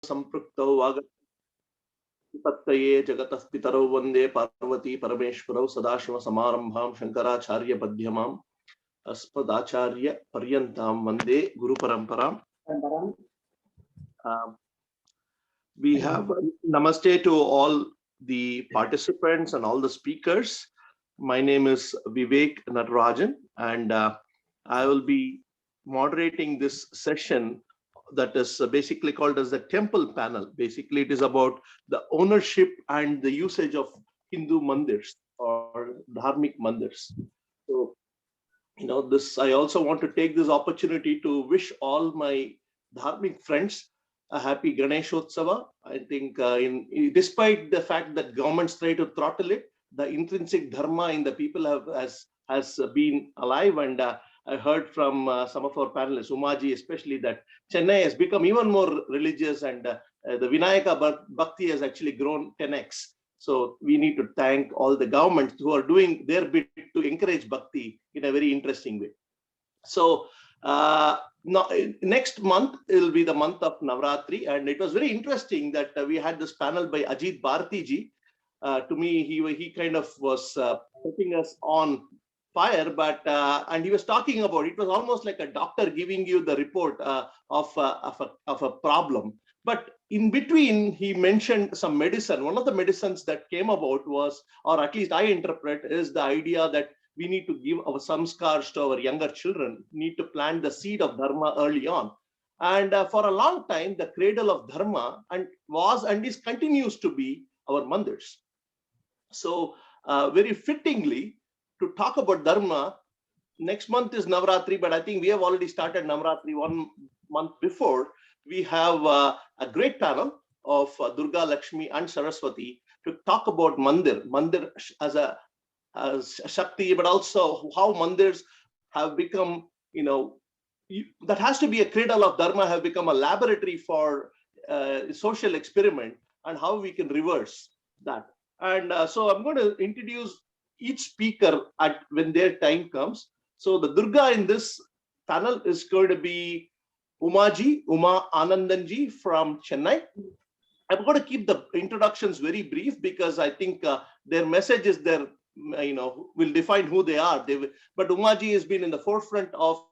संपृक्तौ वागपत्तये जगतः पितरौ वन्दे पार्वती परमेश्वरौ सदाशिव समारंभां शंकराचार्य मध्यमाम् अस्मदाचार्य पर्यन्तां वन्दे गुरु परंपरां. We have namaste to all the participants and all the speakers. My name is Vivek Natarajan, and I will be moderating this session that is basically called as the temple panel. Basically, it is about the ownership and the usage of Hindu mandirs or dharmic mandirs. So, this I also want to take this opportunity to wish all my dharmic friends a happy Ganeshotsava. I think despite the fact that governments try to throttle it, the intrinsic dharma in the people has been alive. And I heard from some of our panelists, Umaji especially, that Chennai has become even more religious, and the Vinayaka Bhakti has actually grown 10x. So we need to thank all the governments who are doing their bit to encourage Bhakti in a very interesting way. So next month it will be the month of Navratri, and it was very interesting that we had this panel by Ajit Bharti ji. To me, he kind of was putting us on fire, but and he was talking about, it was almost like a doctor giving you the report of a problem. But in between, he mentioned some medicine. One of the medicines that came about was, or at least I interpret, is the idea that we need to give our samskars to our younger children, need to plant the seed of dharma early on. And for a long time, the cradle of dharma was and is continues to be our mandirs. So very fittingly, to talk about dharma, next month is Navratri, but I think we have already started Navratri 1 month before. We have a great panel of Durga, Lakshmi and Saraswati to talk about mandir as a Shakti, but also how mandirs have become, that has to be a cradle of dharma, have become a laboratory for social experiment, and how we can reverse that. And so I'm going to introduce each speaker when their time comes. So the Durga in this panel is going to be Uma Anandanji from Chennai. I'm going to keep the introductions very brief because I think their message is there, will define who they are. But Umaji has been in the forefront of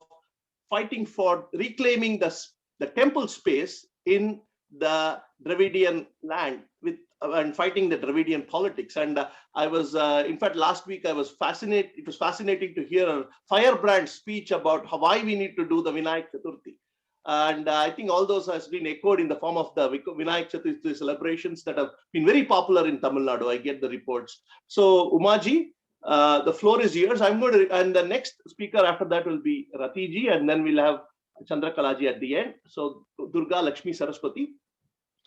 fighting for reclaiming the temple space in the Dravidian land and fighting the Dravidian politics. And I was, in fact, last week I was fascinated. It was fascinating to hear a firebrand speech about why we need to do the Vinayak Chaturthi. And I think all those has been echoed in the form of the Vinayak Chaturthi celebrations that have been very popular in Tamil Nadu. I get the reports. So Umaji, the floor is yours. I'm going to, and the next speaker after that will be Ratiji, and then we'll have Chandrakalaji at the end. So Durga, Lakshmi, Saraswati.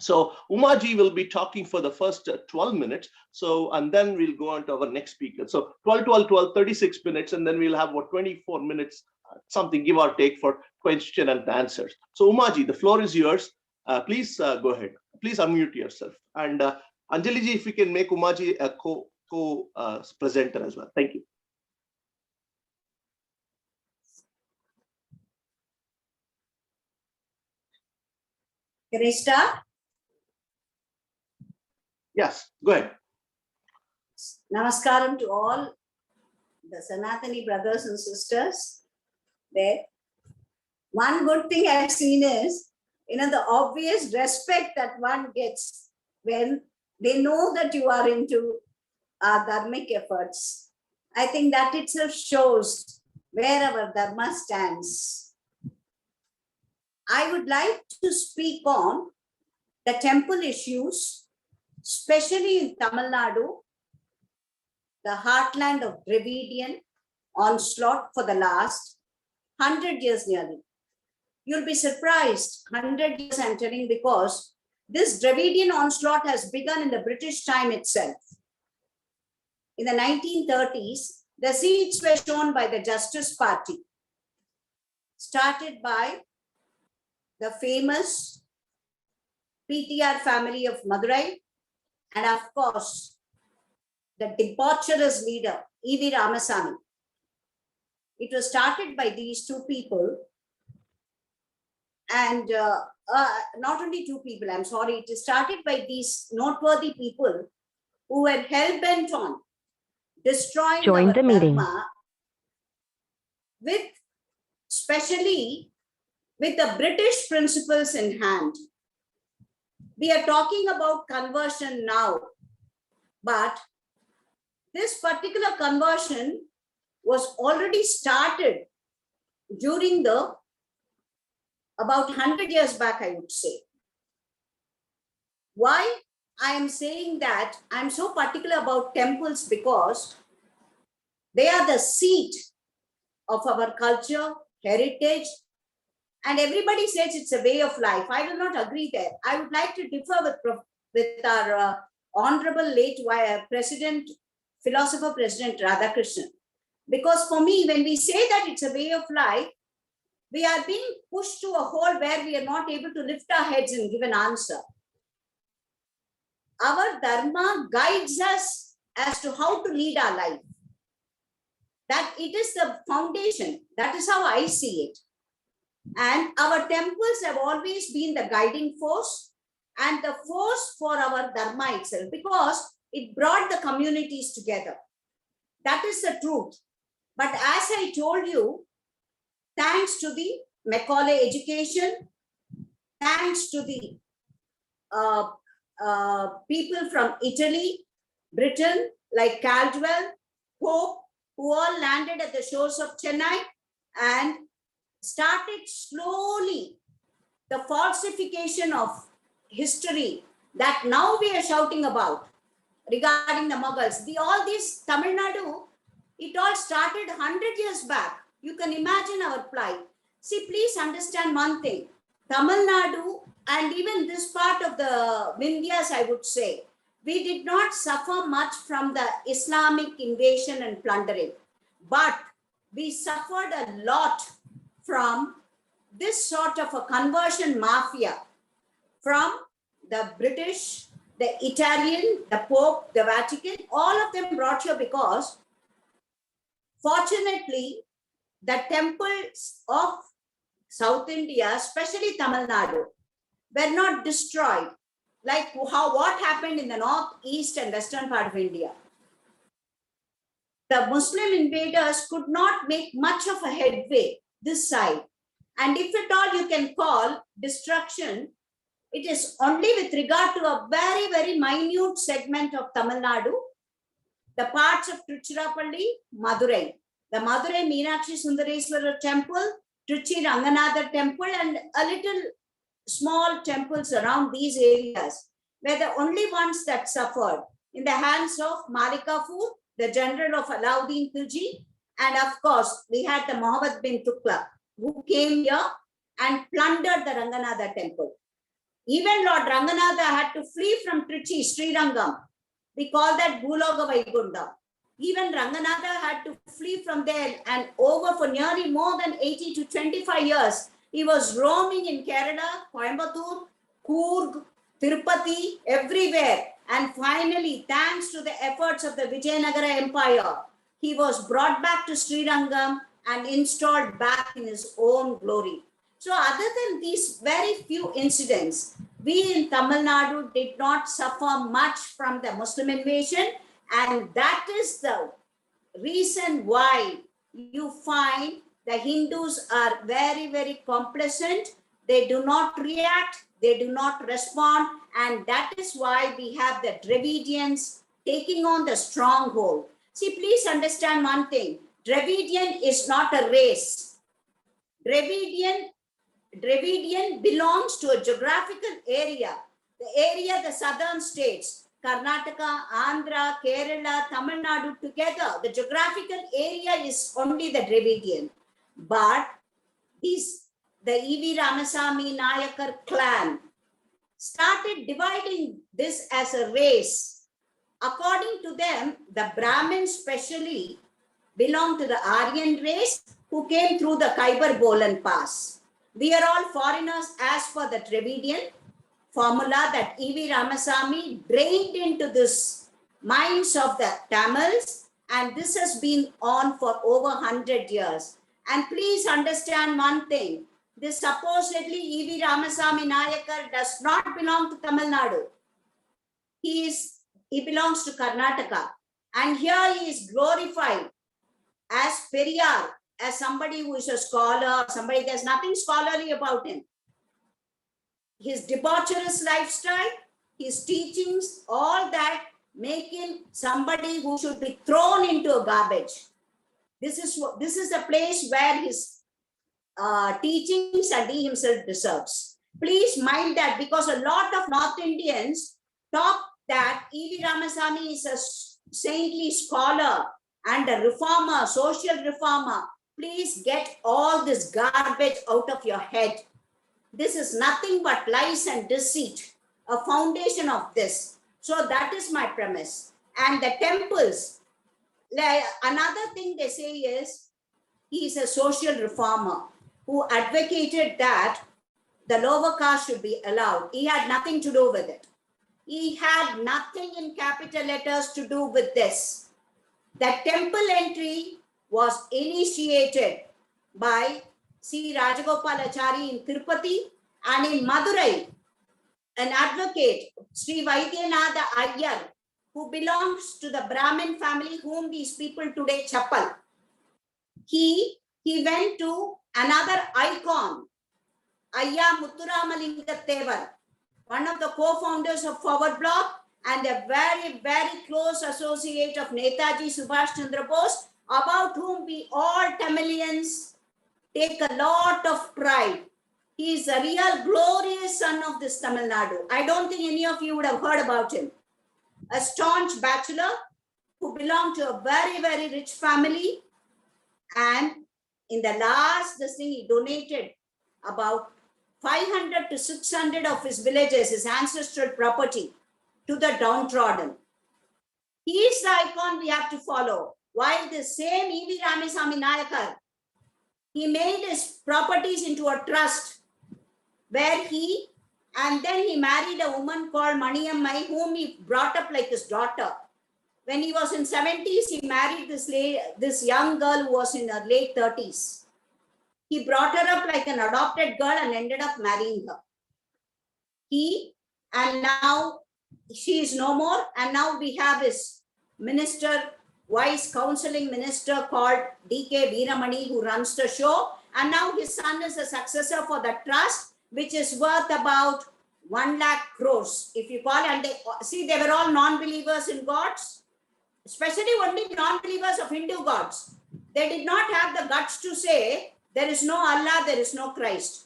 So Umaji will be talking for the first 12 minutes. So, and then we'll go on to our next speaker. So 12, 36 minutes, and then we'll have what 24 minutes, something give or take for question and answers. So Umaji, the floor is yours. Please go ahead. Please unmute yourself. And Anjali ji, if you can make Umaji a co-presenter as well. Thank you. Can I start? Yes, go ahead. Namaskaram to all the Sanatani brothers and sisters there. One good thing I've seen is, the obvious respect that one gets when they know that you are into dharmic efforts. I think that itself shows where our dharma stands. I would like to speak on the temple issues, especially in Tamil Nadu, the heartland of Dravidian onslaught for the last 100 years nearly. You'll be surprised, 100 years I'm telling, because this Dravidian onslaught has begun in the British time itself. In the 1930s, the seeds were shown by the Justice Party, started by the famous PTR family of Madurai, and of course, the debaucherous leader, E.V. Ramasamy. It was started by these two people, and not only two people, I'm sorry, it is started by these noteworthy people who were hell-bent on destroying Join our the meeting. dharma, with especially with the British principles in hand. We are talking about conversion now, but this particular conversion was already started during the about 100 years back, I would say. Why I am saying that I'm so particular about temples, because they are the seat of our culture, heritage, and everybody says it's a way of life. I will not agree there. I would like to differ with our honorable late President, philosopher President Radhakrishnan. Because for me, when we say that it's a way of life, we are being pushed to a hole where we are not able to lift our heads and give an answer. Our dharma guides us as to how to lead our life. That it is the foundation. That is how I see it. And our temples have always been the guiding force and the force for our dharma itself, because it brought the communities together. That is the truth. But as I told you, thanks to the Macaulay education, thanks to the people from Italy, Britain, like Caldwell, Pope, who all landed at the shores of Chennai and started slowly the falsification of history that now we are shouting about regarding the Mughals. All this Tamil Nadu, it all started 100 years back. You can imagine our plight. See, please understand one thing. Tamil Nadu and even this part of the Vindhyas, I would say, we did not suffer much from the Islamic invasion and plundering, but we suffered a lot from this sort of a conversion mafia from the British, the Italian, the Pope, the Vatican. All of them brought here because fortunately the temples of South India, especially Tamil Nadu, were not destroyed like what happened in the north, east and western part of India. The Muslim invaders could not make much of a headway this side. And if at all you can call destruction, it is only with regard to a very, very minute segment of Tamil Nadu, the parts of Tiruchirappalli, Madurai, the Madurai Meenakshi Sundareswarar temple, Trichy Ranganatha temple, and a little small temples around these areas were the only ones that suffered in the hands of Malikafur, the general of Alauddin Khilji, and of course, we had the Muhammad bin Tughlaq, who came here and plundered the Ranganatha temple. Even Lord Ranganatha had to flee from Trichy, Srirangam. We call that Bhuloga Vaikuntham. Even Ranganatha had to flee from there, and over for nearly more than 80 to 25 years, he was roaming in Kerala, Coimbatore, Coorg, Tirupati, everywhere. And finally, thanks to the efforts of the Vijayanagara Empire, he was brought back to Srirangam and installed back in his own glory. So other than these very few incidents, we in Tamil Nadu did not suffer much from the Muslim invasion. And that is the reason why you find the Hindus are very, very complacent. They do not react, they do not respond. And that is why we have the Dravidians taking on the stronghold. See, please understand one thing. Dravidian is not a race. Dravidian belongs to a geographical area, the southern states, Karnataka, Andhra, Kerala, Tamil Nadu together. The geographical area is only the Dravidian. But the E.V. Ramasamy Nayakar clan started dividing this as a race. According to them, the Brahmins specially belong to the Aryan race who came through the Khyber Bolan Pass. We are all foreigners as per the Dravidian formula that E.V. Ramasamy drained into this minds of the Tamils, and this has been on for over 100 years. And please understand one thing, This supposedly E.V. Ramasamy Nayakar does not belong to Tamil Nadu. He belongs to Karnataka. And here he is glorified as Periyar, as somebody who is a scholar, somebody, there's nothing scholarly about him. His debaucherous lifestyle, his teachings, all that make him somebody who should be thrown into a garbage. This is a place where his teachings and he himself deserves. Please mind that, because a lot of North Indians talk that E.V. Ramasamy is a saintly scholar and a reformer, social reformer. Please get all this garbage out of your head. This is nothing but lies and deceit, a foundation of this. So that is my premise. And the temples, another thing they say is, he is a social reformer who advocated that the lower caste should be allowed. He had nothing to do with it. He had nothing in capital letters to do with this. The temple entry was initiated by C. Rajagopalachari in Tirupati, and in Madurai, an advocate, Sri Vaidyanatha Iyer, who belongs to the Brahmin family whom these people today chappal. He went to another icon, Ayya Muthuramalingathevar, one of the co-founders of Forward Bloc and a very, very close associate of Netaji Subhash Chandra Bose, about whom we all Tamilians take a lot of pride. He is a real glorious son of this Tamil Nadu. I don't think any of you would have heard about him. A staunch bachelor who belonged to a very, very rich family. And in the last, this thing, he donated about 500 to 600 of his villages, his ancestral property, to the downtrodden. He is the icon we have to follow. While the same E.V. Ramasamy Nayakar, he made his properties into a trust where and then he married a woman called Maniammai, whom he brought up like his daughter. When he was in 70s, he married this young girl who was in her late 30s. He brought her up like an adopted girl and ended up marrying her. And now she is no more. And now we have his minister, wise counseling minister called D.K. Veeramani, who runs the show. And now his son is a successor for the trust, which is worth about 1 lakh crores. If you call it, and they were all non-believers in gods, especially only non-believers of Hindu gods. They did not have the guts to say, there is no Allah, there is no Christ.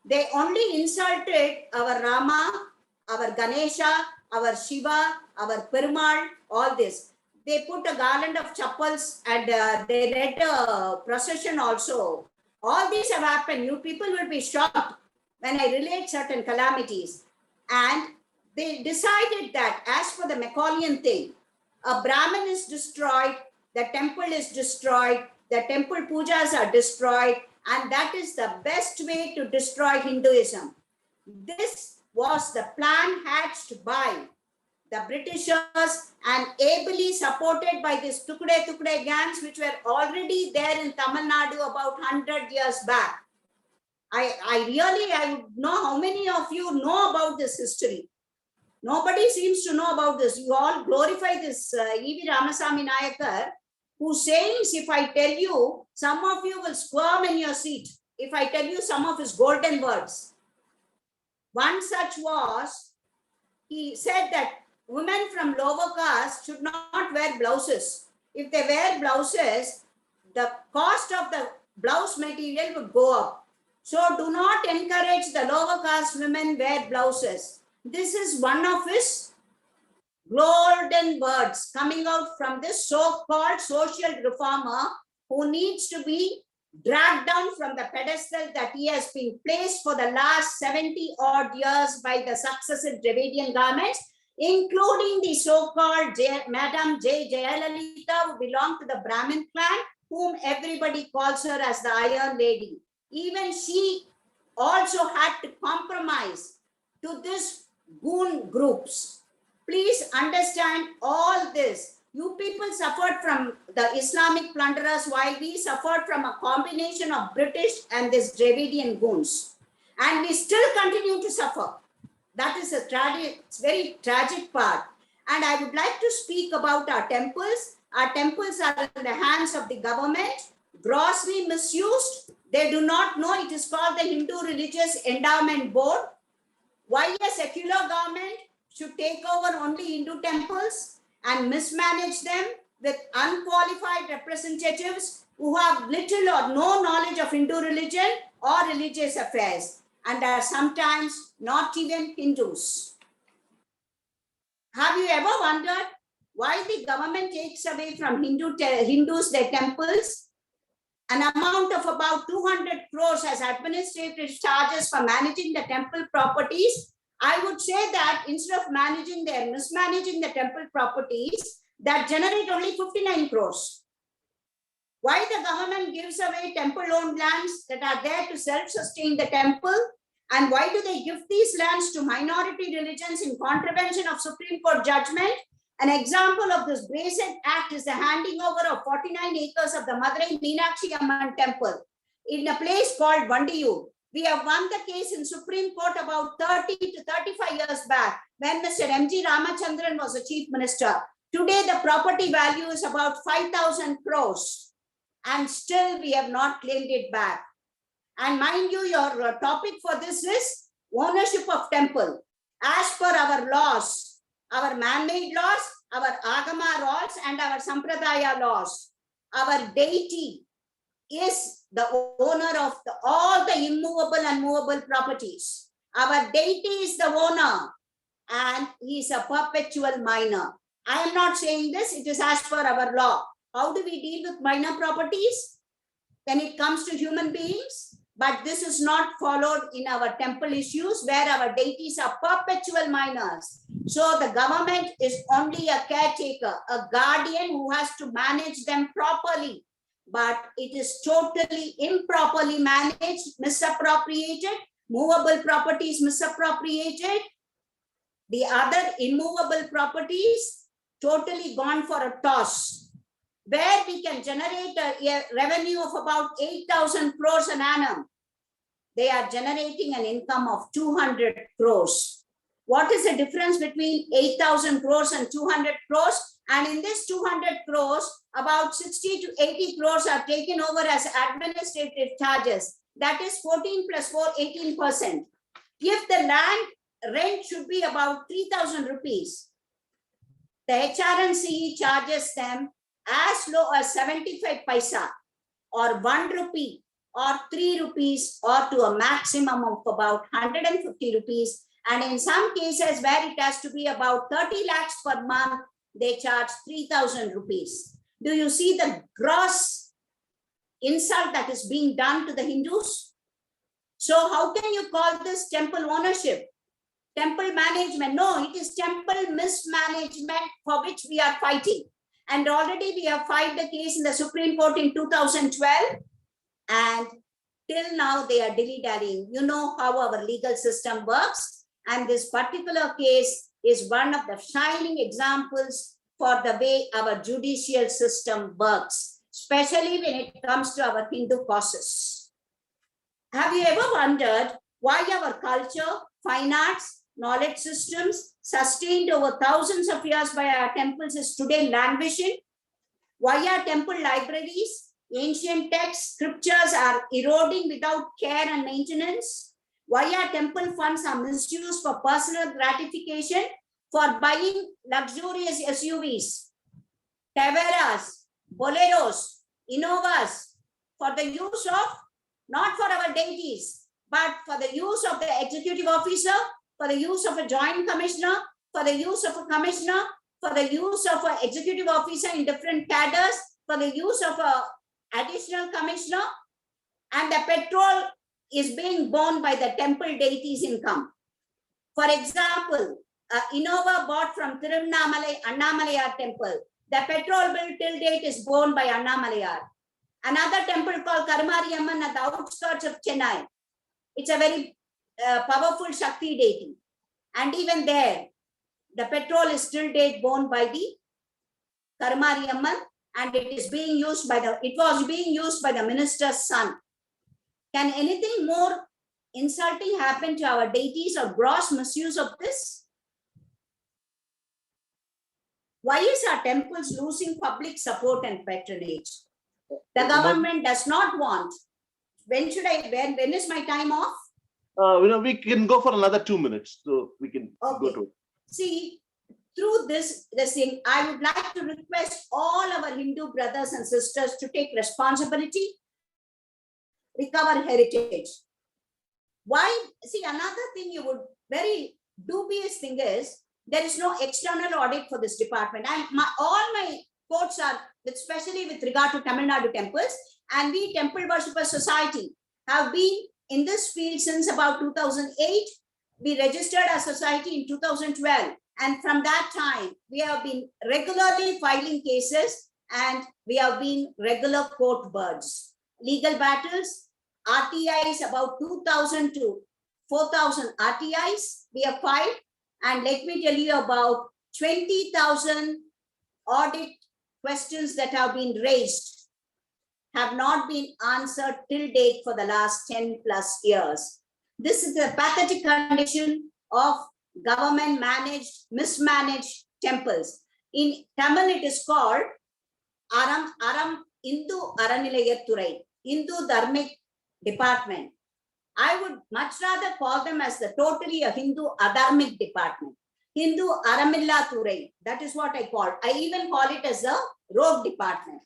They only insulted our Rama, our Ganesha, our Shiva, our Perumal, all this. They put a garland of chappals and they led a procession also. All these have happened. You people will be shocked when I relate certain calamities. And they decided that as for the Macaulian thing, a Brahmin is destroyed, the temple is destroyed, the temple pujas are destroyed, and that is the best way to destroy Hinduism. This was the plan hatched by the Britishers and ably supported by these Tukde gangs, which were already there in Tamil Nadu about 100 years back. I would know how many of you know about this history. Nobody seems to know about this. You all glorify this E.V. Ramasamy Nayakar, who says, if I tell you, some of you will squirm in your seat if I tell you some of his golden words. One such was, he said that women from lower caste should not wear blouses. If they wear blouses, the cost of the blouse material would go up. So do not encourage the lower caste women wear blouses. This is one of his golden words coming out from this so-called social reformer who needs to be dragged down from the pedestal that he has been placed for the last 70 odd years by the successive Dravidian governments, including the so-called Madam J. Jayalalitha, who belonged to the Brahmin clan, whom everybody calls her as the Iron Lady. Even she also had to compromise to this goon groups. Please understand all this. You people suffered from the Islamic plunderers while we suffered from a combination of British and this Dravidian goons. And we still continue to suffer. That is a very tragic part. And I would like to speak about our temples. Our temples are in the hands of the government, grossly misused. They do not know it is called the Hindu Religious Endowment Board. Why a secular government should take over only Hindu temples and mismanage them with unqualified representatives who have little or no knowledge of Hindu religion or religious affairs and are sometimes not even Hindus. Have you ever wondered why the government takes away from Hindus their temples? An amount of about 200 crores as administrative charges for managing the temple properties. I would say that instead of mismanaging the temple properties, that generate only 59 crores. Why the government gives away temple-owned lands that are there to self-sustain the temple? And why do they give these lands to minority religions in contravention of Supreme Court judgment? An example of this brazen act is the handing over of 49 acres of the Madurai Meenakshi Amman temple in a place called Vandiyur. We have won the case in Supreme Court about 30 to 35 years back when Mr. M.G. Ramachandran was the chief minister. Today, the property value is about 5,000 crores and still we have not claimed it back. And mind you, your topic for this is ownership of temple. As per our laws, our man-made laws, our Agama laws, and our Sampradaya laws, our deity is the owner of all the immovable and movable properties. Our deity is the owner and he is a perpetual minor. I am not saying this, it is as per our law. How do we deal with minor properties when it comes to human beings? But this is not followed in our temple issues where our deities are perpetual minors. So the government is only a caretaker, a guardian who has to manage them properly. But it is totally improperly managed, misappropriated, movable properties misappropriated. The other immovable properties totally gone for a toss, where we can generate a revenue of about 8,000 crores an annum. They are generating an income of 200 crores. What is the difference between 8,000 crores and 200 crores? And in this 200 crores, about 60 to 80 crores are taken over as administrative charges. That is 14 plus 4, 18%. If the land rent should be about 3,000 rupees, the HRNCE charges them as low as 75 paisa or 1 rupee or 3 rupees or to a maximum of about 150 rupees. And in some cases where it has to be about 30 lakhs per month, they charge 3,000 rupees. Do you see the gross insult that is being done to the Hindus? So how can you call this temple ownership? Temple management? No, it is temple mismanagement for which we are fighting. And already we have filed the case in the Supreme Court in 2012. And till now they are dilly-dallying. You know how our legal system works. And this particular case is one of the shining examples for the way our judicial system works, especially when it comes to our Hindu causes. Have you ever wondered why our culture, fine arts, knowledge systems sustained over thousands of years by our temples is today languishing? Why are temple libraries, ancient texts, scriptures are eroding without care and maintenance? Why our temple funds are misused for personal gratification, for buying luxurious SUVs, Taveras, Boleros, Innovas, for the use of, not for our deities, but for the use of the executive officer, for the use of a joint commissioner, for the use of a commissioner, for the use of an executive officer in different cadres, for the use of an additional commissioner, and the petrol is being borne by the temple deities' income. For example, Innova bought from Annamalayar temple. The petrol bill till date is borne by Annamalayar. Another temple called Karumariyamman at the outskirts of Chennai. It's a very powerful Shakti deity. And even there, the petrol is till date borne by the Karamariamman, and it was being used by the minister's son. Can anything more insulting happen to our deities or gross misuse of this? Why is our temples losing public support and patronage? The government does not want. When is my time off? We can go for another 2 minutes, so we can go to it. See, through this thing, I would like to request all our Hindu brothers and sisters to take responsibility, recover heritage. Why? See, another thing very dubious thing is, there is no external audit for this department. And all my quotes are, especially with regard to Tamil Nadu temples, and we Temple Worshipper Society have been in this field since about 2008. We registered our society in 2012. And from that time, we have been regularly filing cases and we have been regular court birds. Legal battles, RTIs, about 2,000 to 4,000 RTIs we have filed. And let me tell you, about 20,000 audit questions that have been raised have not been answered till date for the last 10 plus years. This is the pathetic condition of government managed, mismanaged temples. In Tamil, it is called Aram Hindu Aranilayathurai, Hindu Dharmic Department. I would much rather call them as totally a Hindu Adharmic department. Hindu Aramilla Thurai, that is what I call. I even call it as a rogue department.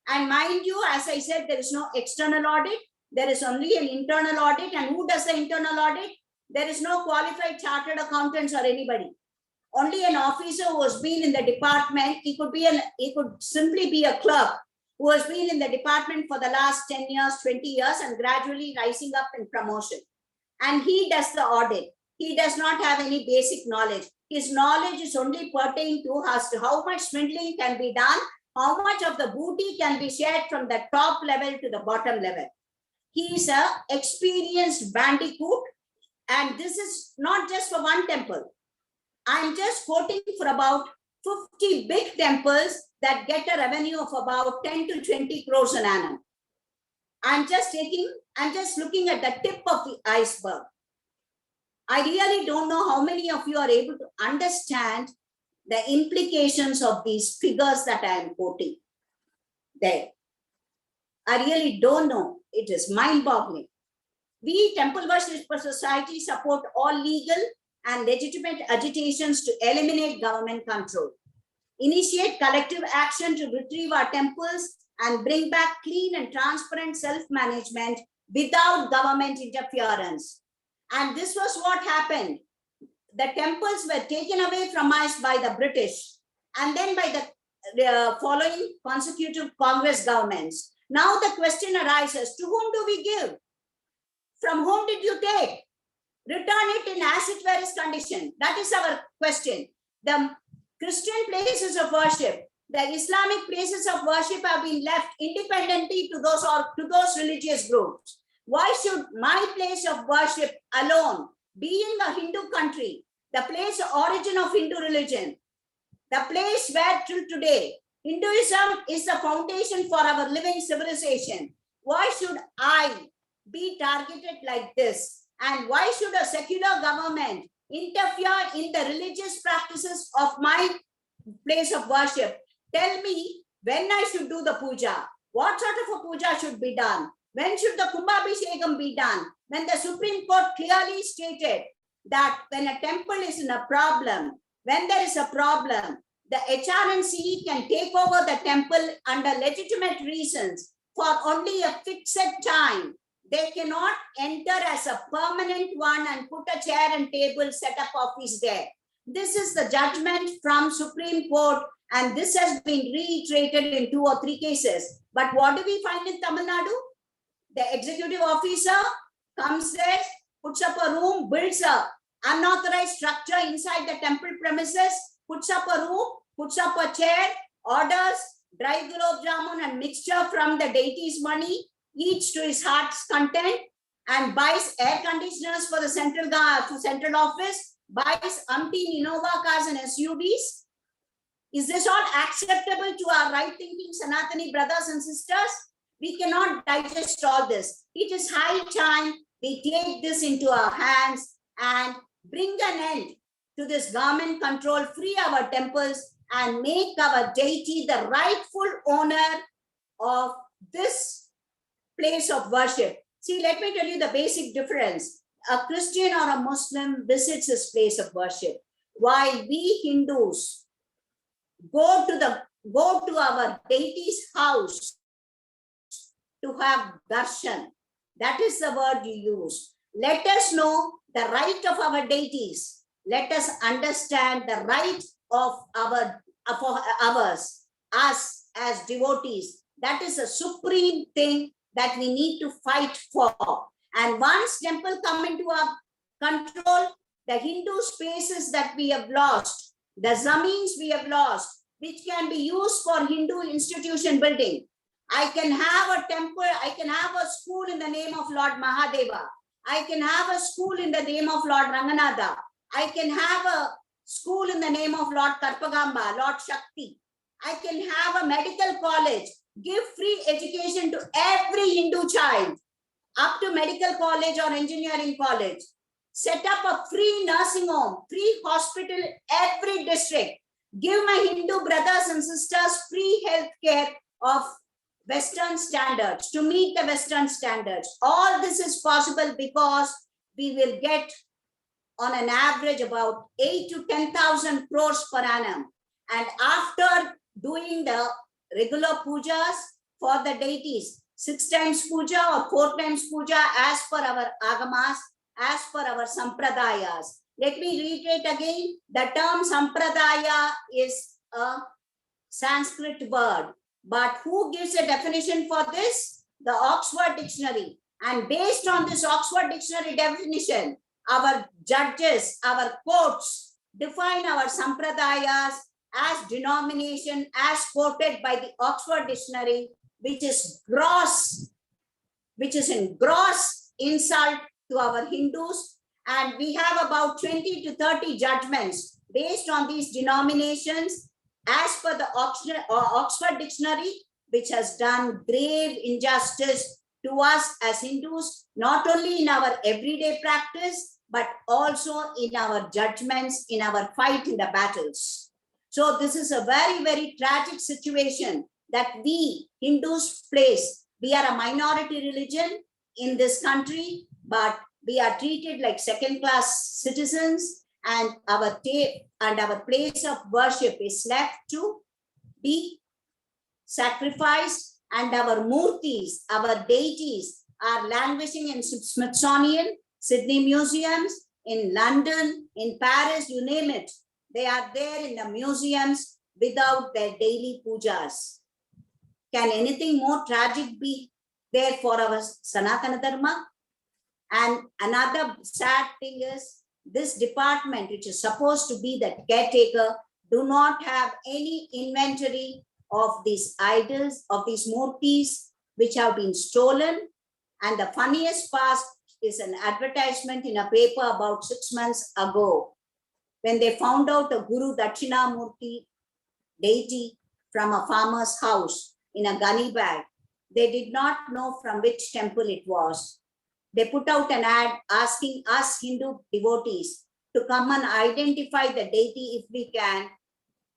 And mind you, as I said, there is no external audit. There is only an internal audit. And who does the internal audit? There is no qualified chartered accountants or anybody. Only an officer who has been in the department. He could simply be a clerk who has been in the department for the last 10 years, 20 years, and gradually rising up in promotion. And he does the audit. He does not have any basic knowledge. His knowledge is only pertaining to as to how much swindling can be done, how much of the booty can be shared from the top level to the bottom level. He is an experienced bandicoot, and this is not just for one temple. I'm just quoting for about 50 big temples that get a revenue of about 10 to 20 crores an annum. I'm just looking at the tip of the iceberg. I really don't know how many of you are able to understand the implications of these figures that I am quoting there. I really don't know. It is mind-boggling. We Temple Worshipper Society support all legal and legitimate agitations to eliminate government control, initiate collective action to retrieve our temples and bring back clean and transparent self-management without government interference. And this was what happened. The temples were taken away from us by the British and then by the following consecutive Congress governments. Now the question arises, to whom do we give? From whom did you take? Return it in as it were its condition. That is our question. The Christian places of worship, the Islamic places of worship have been left independently to those religious groups. Why should my place of worship alone, being a Hindu country, the place of origin of Hindu religion, the place where till today Hinduism is the foundation for our living civilization, why should I be targeted like this? And why should a secular government interfere in the religious practices of my place of worship? Tell me when I should do the puja. What sort of a puja should be done? When should the Kumbhabhishekam be done? When the Supreme Court clearly stated that when a temple is in a problem, when there is a problem, the HRNC can take over the temple under legitimate reasons for only a fixed time. They cannot enter as a permanent one and put a chair and table, set up office there. This is the judgment from Supreme Court, and this has been reiterated in 2 or 3 cases. But what do we find in Tamil Nadu? The executive officer comes there, puts up a room, builds an unauthorized structure inside the temple premises, puts up a room, puts up a chair, orders dry gulab jamun and mixture from the deity's money, eats to his heart's content, and buys air conditioners for the central office, buys umpteen Innova cars and SUVs, Is this all acceptable to our right-thinking Sanatani brothers and sisters? We cannot digest all this. It is high time we take this into our hands and bring an end to this government control, free our temples, and make our deity the rightful owner of this place of worship. See, let me tell you the basic difference. A Christian or a Muslim visits his place of worship, while we Hindus go to our deity's house to have darshan. That is the word you use. Let us know the right of our deities. Let us understand the right of ours, us as devotees. That is a supreme thing that we need to fight for. And once temple come into our control, the Hindu spaces that we have lost, the zamins we have lost, which can be used for Hindu institution building. I can have a temple, I can have a school in the name of Lord Mahadeva. I can have a school in the name of Lord Ranganatha. I can have a school in the name of Lord Karpagamba, Lord Shakti. I can have a medical college, give free education to every Hindu child, up to medical college or engineering college. Set up a free nursing home, free hospital, every district. Give my Hindu brothers and sisters free health care of Western standards, to meet the Western standards. All this is possible because we will get on an average about 8 to 10,000 crores per annum. And after doing the regular pujas for the deities, 6 times puja or 4 times puja as per our agamas, as per our sampradayas. Let me reiterate again, the term sampradaya is a Sanskrit word. But who gives a definition for this? The Oxford Dictionary. And based on this Oxford Dictionary definition, our judges, our courts define our sampradayas as denomination as quoted by the Oxford Dictionary, which is in gross insult to our Hindus. And we have about 20 to 30 judgments based on these denominations as per the Oxford Dictionary, which has done grave injustice to us as Hindus, not only in our everyday practice, but also in our judgments, in our fight in the battles. So this is a very, very tragic situation that we Hindus place. We are a minority religion in this country, but we are treated like second-class citizens, and our place of worship is left to be sacrificed, and our murtis, our deities, are languishing in Smithsonian, Sydney museums, in London, in Paris, you name it. They are there in the museums without their daily pujas. Can anything more tragic be there for our Sanatana Dharma? And another sad thing is, this department, which is supposed to be the caretaker, do not have any inventory of these idols, of these murtis, which have been stolen. And the funniest part is an advertisement in a paper about 6 months ago, when they found out a Guru Dakshinamurti deity from a farmer's house in a gunny bag. They did not know from which temple it was. They put out an ad asking us Hindu devotees to come and identify the deity if we can,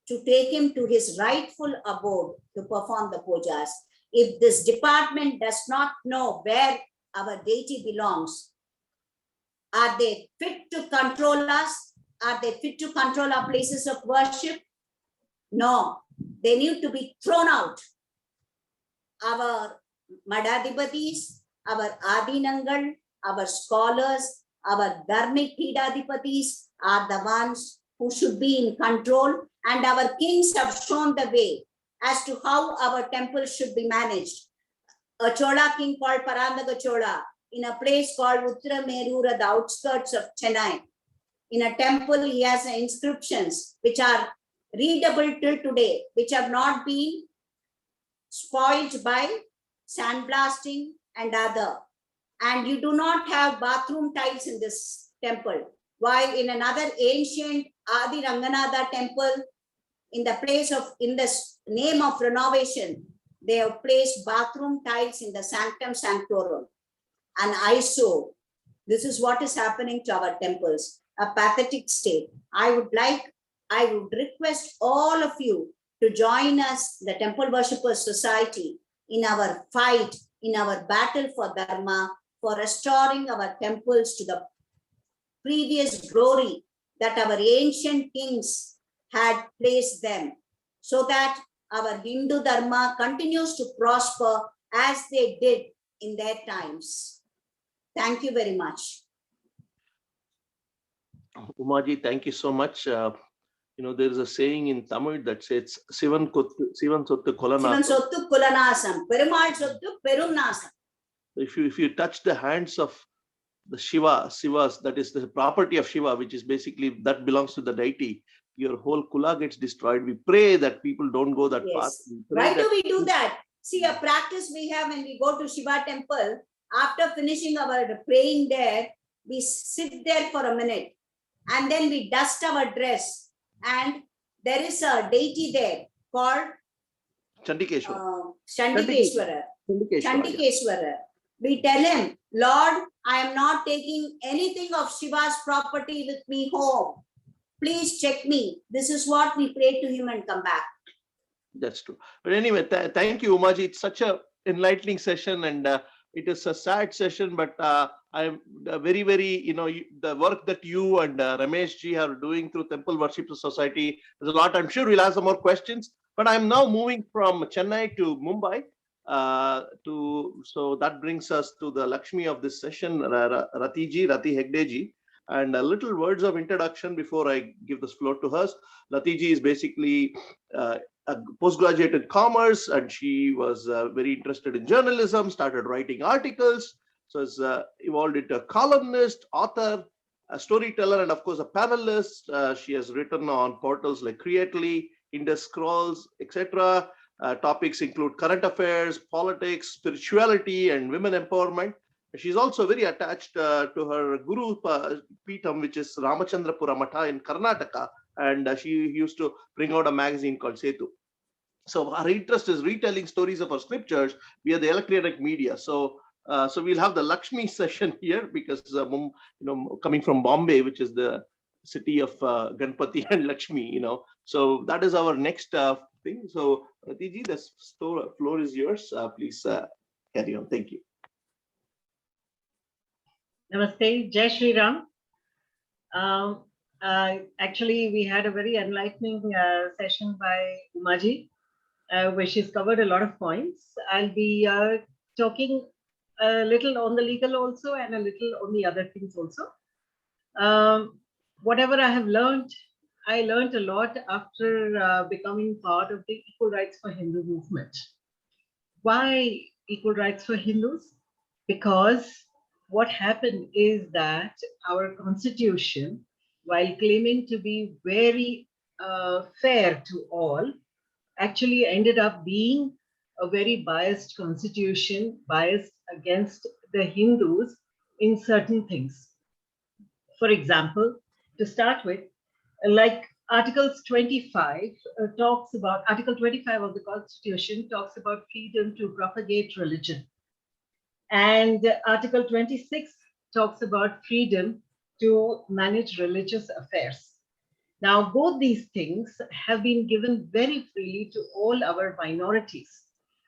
to take him to his rightful abode to perform the pujas. If this department does not know where our deity belongs, are they fit to control us? Are they fit to control our places of worship? No, they need to be thrown out. Our Madhadipatis, our Adinangal, our scholars, our Dharmic Pidadipatis are the ones who should be in control, and our kings have shown the way as to how our temples should be managed. A Chola king called Parandaga Chola, in a place called Uttaramerur at the outskirts of Chennai. In a temple, he has inscriptions which are readable till today, which have not been spoiled by sandblasting and other. And you do not have bathroom tiles in this temple. While in another ancient Adi Ranganatha temple, in the name of renovation, they have placed bathroom tiles in the sanctum sanctorum. And this is what is happening to our temples, a pathetic state. I would request all of you to join us, the Temple Worshippers Society, in our fight, in our battle for Dharma, for restoring our temples to the previous glory that our ancient kings had placed them, so that our Hindu Dharma continues to prosper as they did in their times. Thank you very much. Umaji, thank you so much. There is a saying in Tamil that says, Sivan Sottu Kulanasam, Perumal Sottu Perumnasam. If you touch the hands of the Shivas, that is the property of Shiva, which is basically, that belongs to the deity, your whole kula gets destroyed. We pray that people don't go that path. Why do we do that? See, a practice we have when we go to Shiva temple, after finishing our praying there, we sit there for a minute and then we dust our dress, and there is a deity there called Chandikeshwara. Chandikeshwara. We tell him, Lord, I am not taking anything of Shiva's property with me home. Please check me. This is what we pray to him and come back. That's true. But anyway, thank you, Umaji. It's such a enlightening session, and it is a sad session, but I'm very, very, the work that you and Ramesh ji are doing through Temple Worshippers Society, there's a lot. I'm sure we'll have some more questions, but I'm now moving from Chennai to Mumbai. So that brings us to the Lakshmi of this session, Rati Hegde ji. And a little words of introduction before I give this floor to her. Rati ji is basically a postgraduate in commerce, and she was very interested in journalism, started writing articles, so has evolved into a columnist, author, a storyteller, and of course a panelist. She has written on portals like Creately, Indus Scrolls, etc. Topics include current affairs, politics, spirituality, and women empowerment. She's also very attached to her Guru Peetham, which is Ramachandrapura Matha in Karnataka, and she used to bring out a magazine called Setu. So her interest is retelling stories of her scriptures via the electronic media. So we'll have the Lakshmi session here because coming from Bombay, which is the city of Ganpati and Lakshmi, so that is our next thing. So Ratiji, the floor is yours. Please carry on. Thank you. Namaste, Jai Shri Ram. Actually, we had a very enlightening session by Umaji, where she's covered a lot of points. I'll be talking a little on the legal also and a little on the other things also. Whatever I have learned, I learned a lot after becoming part of the Equal Rights for Hindu movement. Why Equal Rights for Hindus? Because what happened is that our constitution, while claiming to be very fair to all, actually ended up being a very biased constitution, biased against the Hindus in certain things. For example, to start with, like Articles 25 talks about, Article 25 of the Constitution talks about freedom to propagate religion. And Article 26 talks about freedom to manage religious affairs. Now, both these things have been given very freely to all our minorities.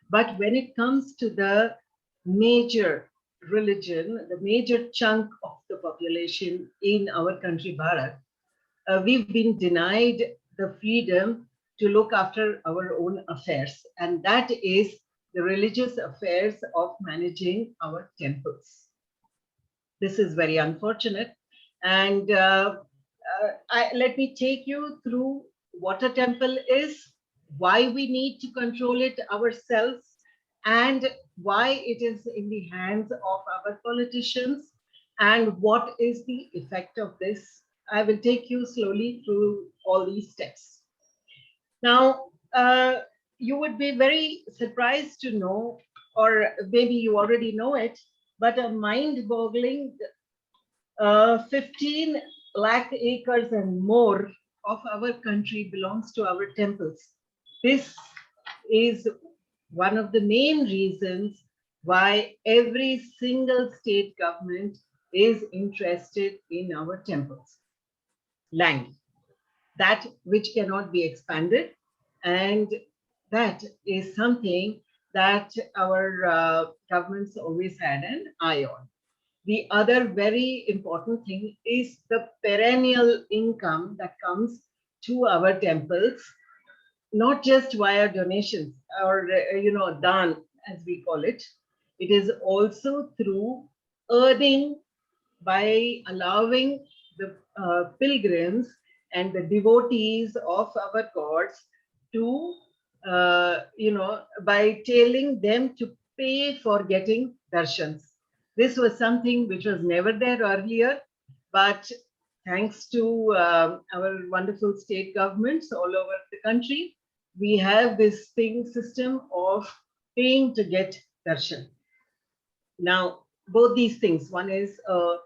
But when it comes to the major religion, the major chunk of the population in our country, Bharat, we've been denied the freedom to look after our own affairs. And that is the religious affairs of managing our temples. This is very unfortunate. And let me take you through what a temple is, why we need to control it ourselves, and why it is in the hands of our politicians, and what is the effect of this. I will take you slowly through all these steps. Now, you would be very surprised to know, or maybe you already know it, but a mind-boggling 15 lakh acres and more of our country belongs to our temples. This is one of the main reasons why every single state government is interested in our temples. Land, that which cannot be expanded, and that is something that our governments always had an eye on. The other very important thing is the perennial income that comes to our temples, not just via donations or dan, as we call it. It is also through earning by allowing the pilgrims and the devotees of our gods to, by telling them to pay for getting darshans. This was something which was never there earlier, but thanks to our wonderful state governments all over the country, we have this system of paying to get darshan. Now, both these things, one is a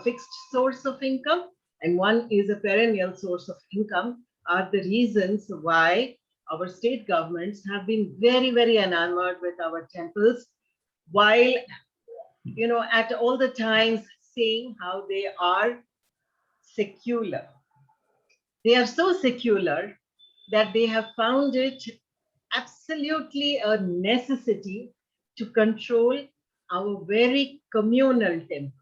fixed source of income and one is a perennial source of income, are the reasons why our state governments have been very, very enamored with our temples, while, at all the times saying how they are secular. They are so secular that they have found it absolutely a necessity to control our very communal temples.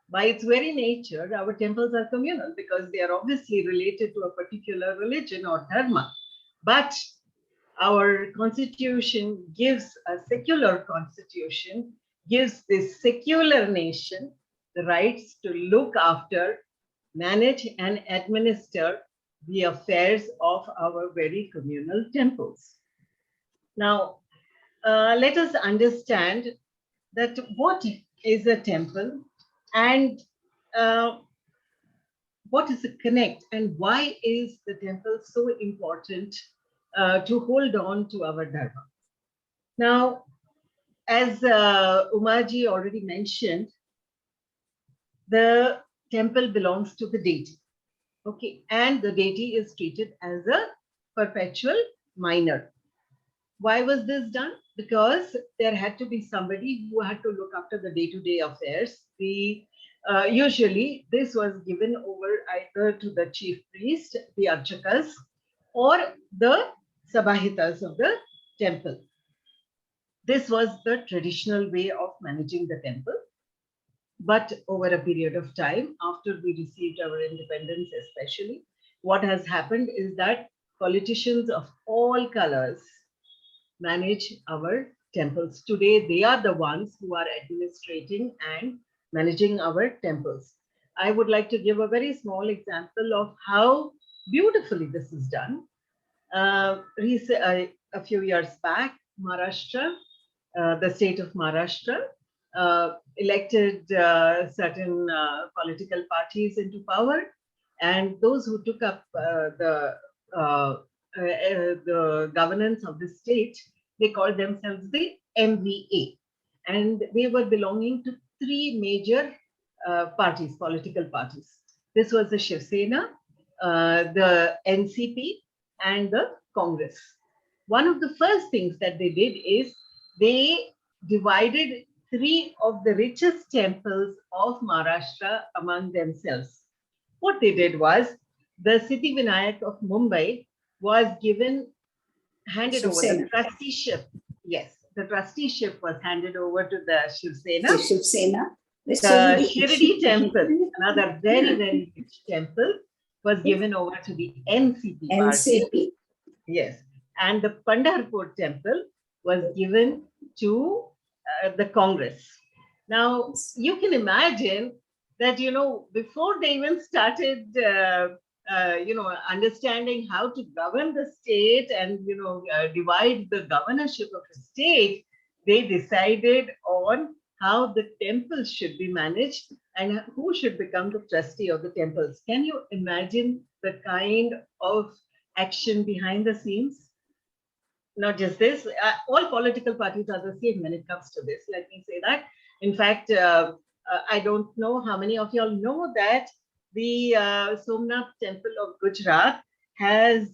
By its very nature, our temples are communal because they are obviously related to a particular religion or dharma. But our constitution gives a secular constitution, gives this secular nation the rights to look after, manage, and administer the affairs of our very communal temples. Now, let us understand that what is a temple and what is a connect, and why is the temple so important to hold on to our dharma. Now, as Umaji already mentioned, the temple belongs to the deity. Okay, and the deity is treated as a perpetual minor. Why was this done? Because there had to be somebody who had to look after the day-to-day affairs. Usually this was given over either to the chief priest, the archakas, or the sabahitas of the temple. This was the traditional way of managing the temple. But over a period of time, after we received our independence especially, what has happened is that politicians of all colors manage our temples. Today, they are the ones who are administrating and managing our temples. I would like to give a very small example of how beautifully this is done. A few years back, Maharashtra, the state of Maharashtra, elected certain political parties into power, and those who took up the governance of the state, they called themselves the MVA, and they were belonging to three major parties, political parties. This was the Shiv Sena, the NCP, and the Congress. One of the first things that they did is they divided three of the richest temples of Maharashtra among themselves. What they did was the Siddhivinayak of Mumbai was handed over the trusteeship. Yes, the trusteeship was handed over to the Shiv Sena. Shiv Sena. The Shirdi temple, another very, very rich temple, was given over to the NCP party. Yes, and the Pandharpur temple was given to the Congress. Now, you can imagine that, before they even started, understanding how to govern the state and, divide the governorship of the state, they decided on how the temples should be managed and who should become the trustee of the temples. Can you imagine the kind of action behind the scenes? Not just this, all political parties are the same when it comes to this. Let me say that. In fact, I don't know how many of y'all know that the Somnath Temple of Gujarat has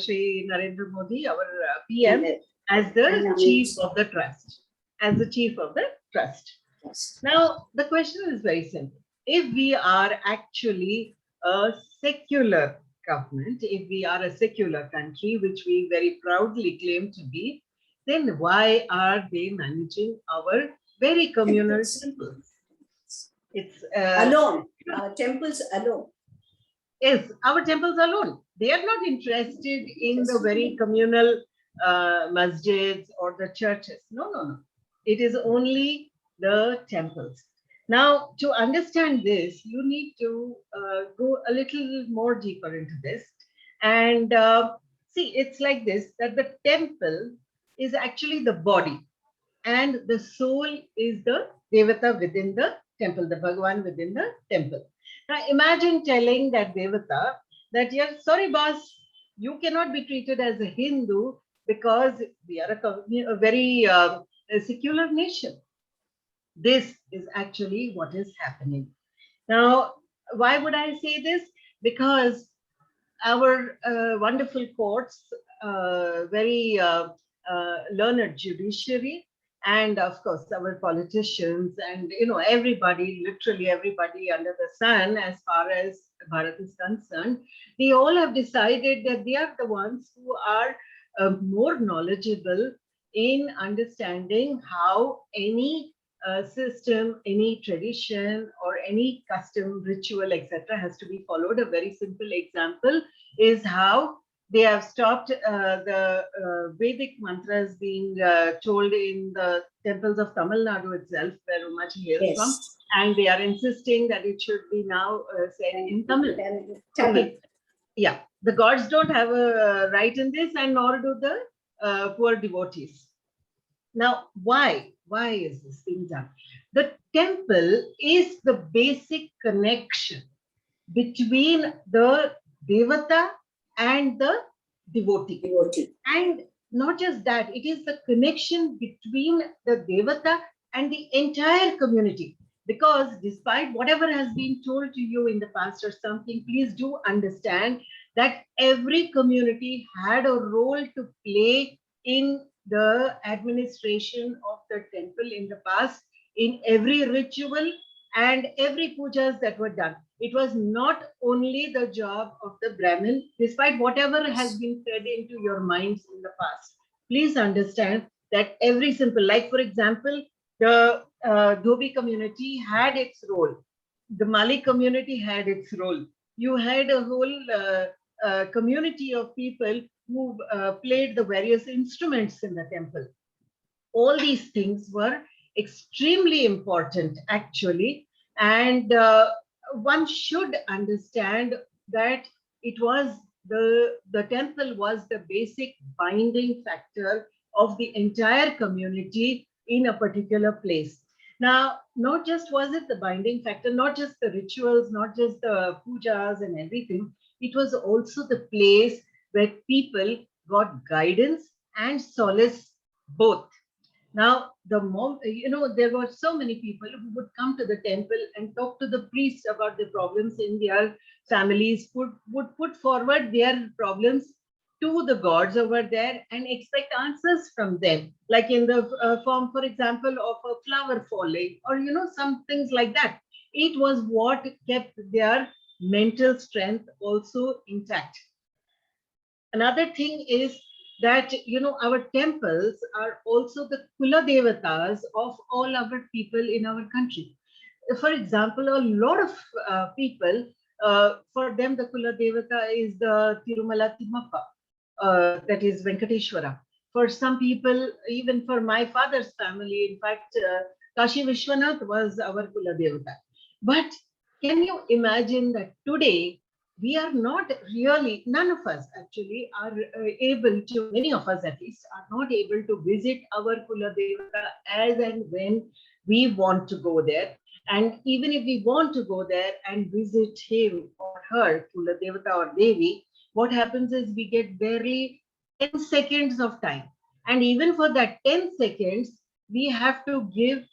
Shri Narendra Modi, our PM, as the chief of the trust. As the chief of the trust. Yes. Now, the question is very simple. If we are actually a secular government, if we are a secular country, which we very proudly claim to be, then why are they managing our very communal temples? It's alone, temples alone. Yes, our temples alone. They are not interested in the very communal masjids or the churches. No, no, no. It is only the temples. Now, to understand this, you need to go a little more deeper into this. And see, it's like this, that the temple is actually the body and the soul is the Devata within the temple, the Bhagwan within the temple. Now imagine telling that Devata that, yes, sorry boss, you cannot be treated as a Hindu because we are a very secular nation. This is actually what is happening. Now, why would I say this? Because our wonderful courts, very learned judiciary, and of course our politicians and everybody, literally everybody under the sun as far as Bharat is concerned, they all have decided that they are the ones who are more knowledgeable in understanding how any system, any tradition or any custom, ritual, etc. has to be followed. A very simple example is how they have stopped the Vedic mantras being told in the temples of Tamil Nadu itself, where Umaji hails from, and they are insisting that it should be now said in Tamil. Okay. Yeah, the gods don't have a right in this, and nor do the poor devotees. Now, why? Why is this being done? The temple is the basic connection between the Devata and the devotee. And not just that, it is the connection between the Devata and the entire community. Because despite whatever has been told to you in the past or something, please do understand that every community had a role to play in the administration of the temple in the past, in every ritual and every pujas that were done. It was not only the job of the Brahmin, despite whatever has been fed into your minds in the past. Please understand that every simple, like for example, the Dhobi community had its role. The Mali community had its role. You had a whole community of people who played the various instruments in the temple. All these things were extremely important, actually. And one should understand that it was the temple was the basic binding factor of the entire community in a particular place. Now, not just was it the binding factor, not just the rituals, not just the pujas and everything, it was also the place where people got guidance and solace both. Now, there were so many people who would come to the temple and talk to the priests about the problems in their families, would put forward their problems to the gods over there and expect answers from them, like in the form, for example, of a flower falling or, some things like that. It was what kept their mental strength also intact. Another thing is that our temples are also the Kula Devatas of all our people in our country. For example, a lot of people, for them the Kula Devata is the Tirumala Timmappa, that is Venkateshwara. For some people, even for my father's family, in fact, Kashi Vishwanath was our Kula Devata. But can you imagine that today we are not really, none of us actually are able to, many of us at least, are not able to visit our Kula Devata as and when we want to go there. And even if we want to go there and visit him or her, Kula Devata or Devi, what happens is we get barely 10 seconds of time. And even for that 10 seconds, we have to give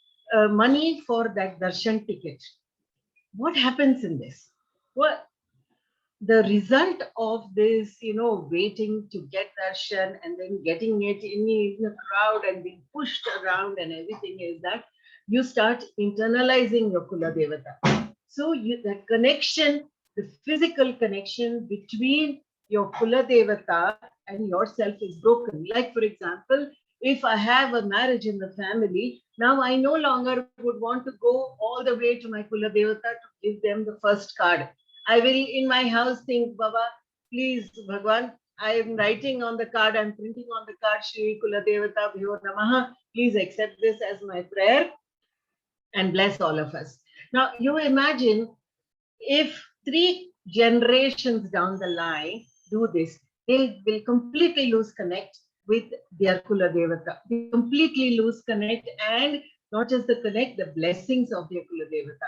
money for that darshan ticket. What happens in this? Well, the result of this, waiting to get darshan and then getting it in a crowd and being pushed around and everything is that you start internalizing your Kula Devata. So that connection, the physical connection between your Kula Devata and yourself is broken. Like, for example, if I have a marriage in the family, now I no longer would want to go all the way to my Kula Devata to give them the first card. I will in my house think, Baba, please, Bhagwan, I am writing on the card, I'm printing on the card, Shri Kuladevata Bhyo Namaha. Please accept this as my prayer and bless all of us. Now, you imagine if 3 generations down the line do this, they will completely lose connect with their Kula Devata. They completely lose connect, and not just the connect, the blessings of their Kula Devata.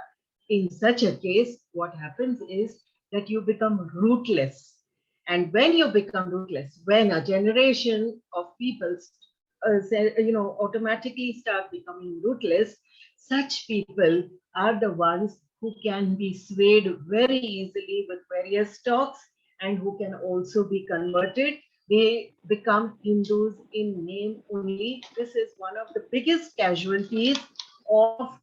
In such a case, what happens is that you become rootless. And when you become rootless, when a generation of people automatically start becoming rootless, such people are the ones who can be swayed very easily with various talks and who can also be converted. They become Hindus in name only. This is one of the biggest casualties of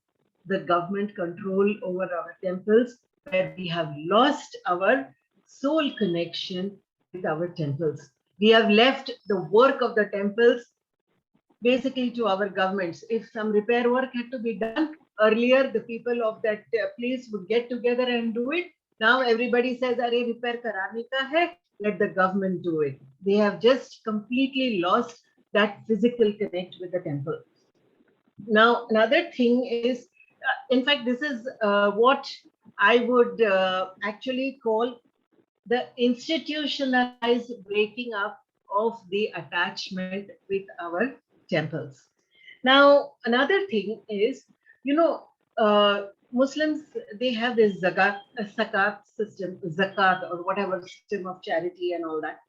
the government control over our temples, where we have lost our soul connection with our temples. We have left the work of the temples basically to our governments. If some repair work had to be done earlier, the people of that place would get together and do it. Now everybody says, "Arey, repair karane ka hai, let the government do it." They have just completely lost that physical connect with the temple. Now, another thing is, in fact, this is what I would actually call the institutionalized breaking up of the attachment with our temples. Now, another thing is, Muslims, they have this zakat system, zakat or whatever system of charity and all that.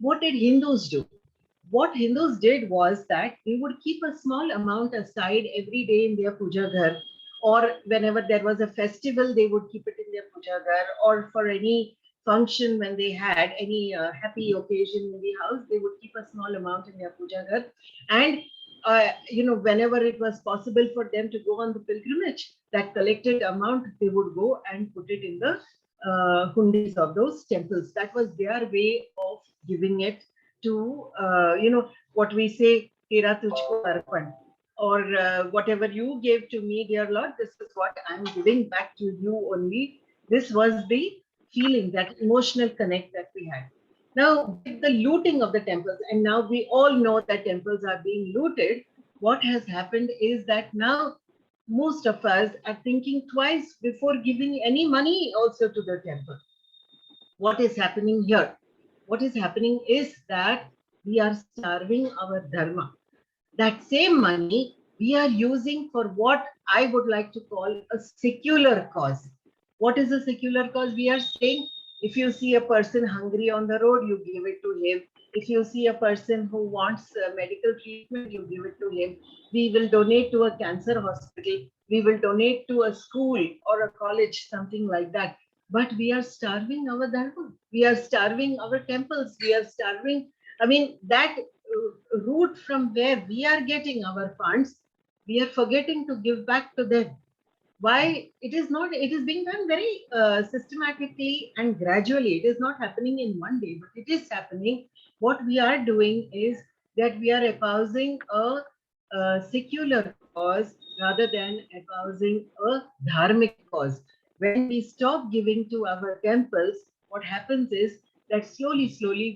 What did Hindus do? What Hindus did was that they would keep a small amount aside every day in their puja ghar, or whenever there was a festival, they would keep it in their puja ghar, or for any function when they had any happy occasion in the house, they would keep a small amount in their puja ghar. And whenever it was possible for them to go on the pilgrimage, that collected amount, they would go and put it in the hundis of those temples. That was their way of giving it to, what we say, Tera Tujhko Arpan, or whatever you gave to me, dear Lord, this is what I'm giving back to you only. This was the feeling, that emotional connect that we had. Now, with the looting of the temples, and now we all know that temples are being looted, what has happened is that now most of us are thinking twice before giving any money also to the temple. What is happening here? What is happening is that we are starving our dharma. That same money we are using for what I would like to call a secular cause. What is a secular cause? We are saying, if you see a person hungry on the road, you give it to him. If you see a person who wants medical treatment, you give it to him. We will donate to a cancer hospital. We will donate to a school or a college, something like that. But we are starving our dharma. We are starving our temples. We are starving. I mean, that route from where we are getting our funds, we are forgetting to give back to them. Why? It is not, it is being done very systematically and gradually. It is not happening in one day, but it is happening. What we are doing is that we are espousing a secular cause rather than espousing a dharmic cause. When we stop giving to our temples, what happens is that slowly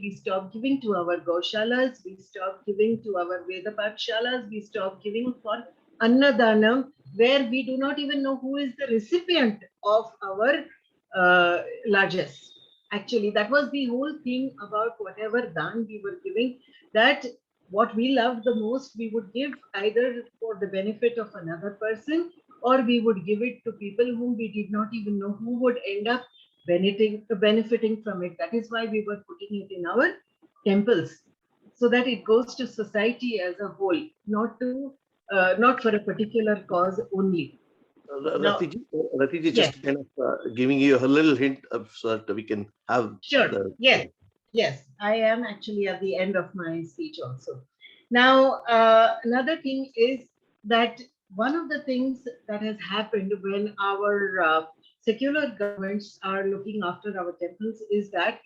we stop giving to our Gaushalas, we stop giving to our Veda Pathshalas, we stop giving for Annadanam, where we do not even know who is the recipient of our largesse. Actually, that was the whole thing about whatever dan we were giving, that what we loved the most, we would give either for the benefit of another person, or we would give it to people whom we did not even know who would end up benefiting from it. That is why we were putting it in our temples, so that it goes to society as a whole, not for a particular cause only. Now, Ratiji, yes. just kind of giving you a little hint of so that we can have Sure. the. Yes. I am actually at the end of my speech also. Now, another thing is that one of the things that has happened when our secular governments are looking after our temples is that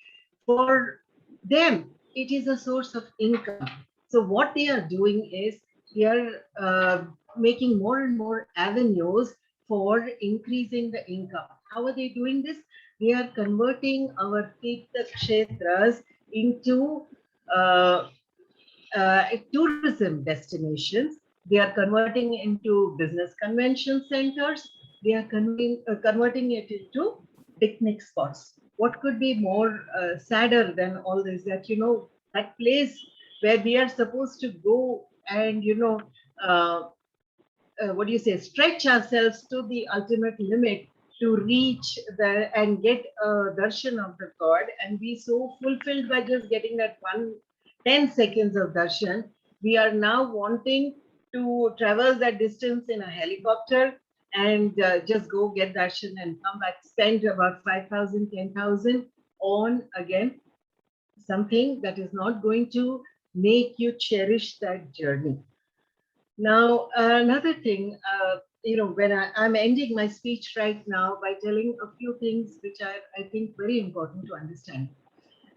for them, it is a source of income. So what they are doing is they are making more and more avenues for increasing the income. How are they doing this? They are converting our Tirtha Kshetras into uh, tourism destinations. They are converting into business convention centers. They are converting it into picnic spots. What could be more sadder than all this? That that place where we are supposed to go and uh, what do you say, stretch ourselves to the ultimate limit to reach the and get a darshan of the God and be so fulfilled by just getting that 10 seconds of darshan. We are now wanting to traverse that distance in a helicopter and just go get darshan and come back, spend about 5,000, 10,000 on again something that is not going to make you cherish that journey. Now, another thing, when I'm ending my speech right now by telling a few things which I think very important to understand.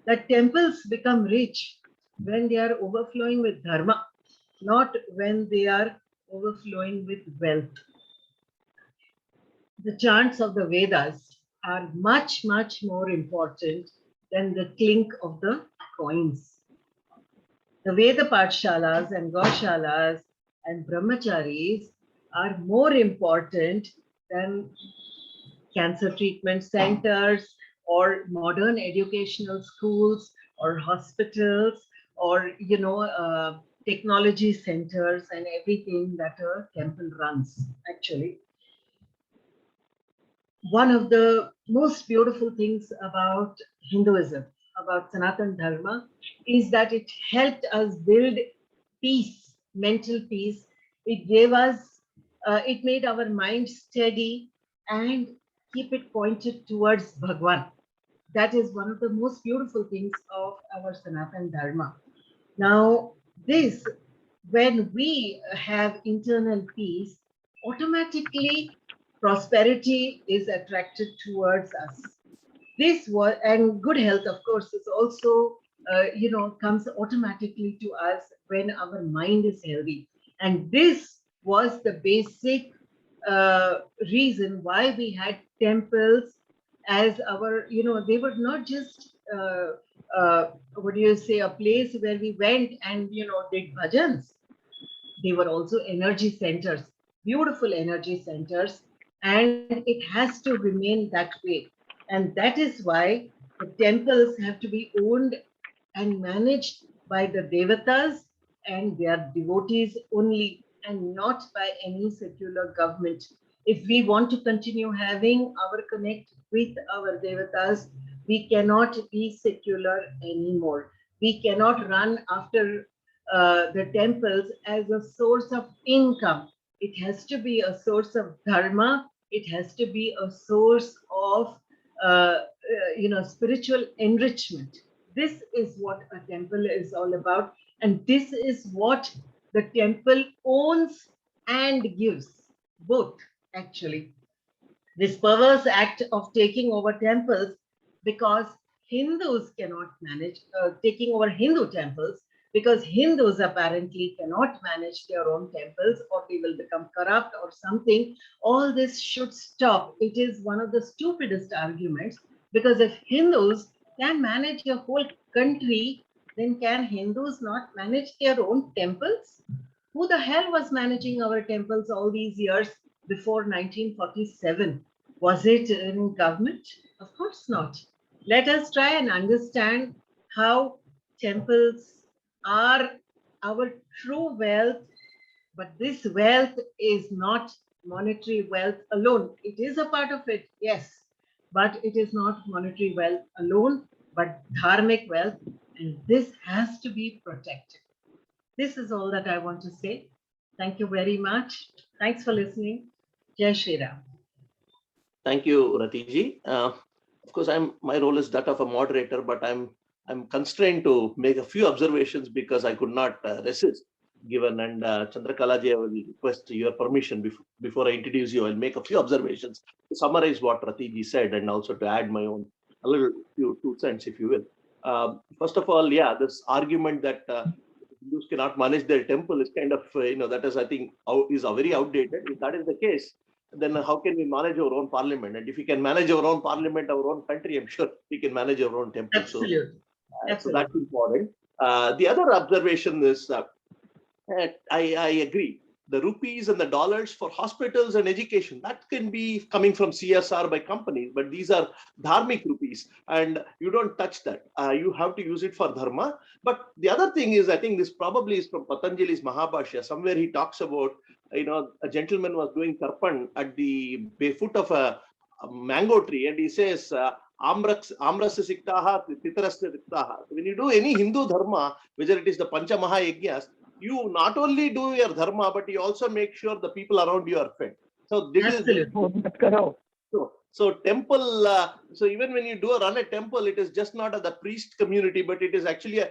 That temples become rich when they are overflowing with dharma, not when they are overflowing with wealth. The chants of the Vedas are much, much more important than the clink of the coins. The Veda Pathshalas and Gaushalas and Brahmacharis are more important than cancer treatment centers or modern educational schools or hospitals or technology centers and everything that a temple runs. Actually, one of the most beautiful things about Hinduism, about Sanatan Dharma, is that it helped us build peace, mental peace. It gave us, it made our mind steady and keep it pointed towards Bhagwan. That is one of the most beautiful things of our Sanatan Dharma. Now, this, when we have internal peace, automatically prosperity is attracted towards us. This was, and good health, of course, is also, comes automatically to us when our mind is healthy. And this was the basic reason why we had temples as our, they were not just, what do you say, a place where we went and, did bhajans. They were also energy centers, beautiful energy centers, and it has to remain that way. And that is why the temples have to be owned and managed by the devatas and their devotees only, and not by any secular government. If we want to continue having our connect with our devatas, we cannot be secular anymore. We cannot run after the temples as a source of income. It has to be a source of dharma. It has to be a source of spiritual enrichment. This is what a temple is all about, and this is what the temple owns and gives, both actually. This perverse act of taking over temples, because Hindus cannot manage taking over Hindu temples, because Hindus apparently cannot manage their own temples, or they will become corrupt or something. All this should stop. It is one of the stupidest arguments, because if Hindus can manage a whole country, then can Hindus not manage their own temples? Who the hell was managing our temples all these years before 1947? Was it in government? Of course not. Let us try and understand how temples are our true wealth, but this wealth is not monetary wealth alone. It is a part of it, yes, but it is not monetary wealth alone, but dharmic wealth, and this has to be protected. This is all that I want to say. Thank you very much. Thanks for listening. Jai Shri Ram. Thank you, Ratiji. Of course, my role is that of a moderator, but I'm constrained to make a few observations because I could not resist. Given and Chandrakalaji, I will request your permission before I introduce you. I'll make a few observations to summarize what Ratiji said and also to add my own a little few 2 cents, if you will. First of all, yeah, this argument that Hindus cannot manage their temple is kind of that is, I think, is very outdated. If that is the case, then how can we manage our own parliament? And if we can manage our own parliament, our own country, I'm sure we can manage our own temple. Absolutely. So that's important. The other observation is I agree. The rupees and the dollars for hospitals and education, that can be coming from CSR by companies, but these are dharmic rupees and you don't touch that. You have to use it for dharma. But the other thing is, I think this probably is from Patanjali's Mahabhashya. Somewhere he talks about, a gentleman was doing tarpan at the foot of a mango tree and he says, Amrasya siktaha, pitarasya siktaha. When you do any Hindu dharma, whether it is the Pancha Mahayajnas, you not only do your dharma, but you also make sure the people around you are fed. So this is so temple. So even when you run a temple, it is just not the priest community, but it is actually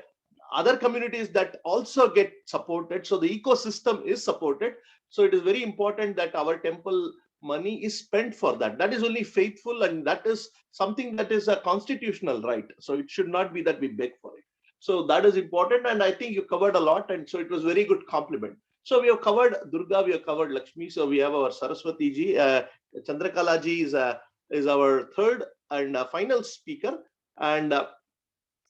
other communities that also get supported. So the ecosystem is supported. So it is very important that our temple money is spent for that. That is only faithful, and that is something that is a constitutional right. So it should not be that we beg for it. So that is important, and I think you covered a lot, and so it was very good compliment. So we have covered Durga, we have covered Lakshmi, so we have our Saraswati ji. Chandrakala ji is our third and final speaker, and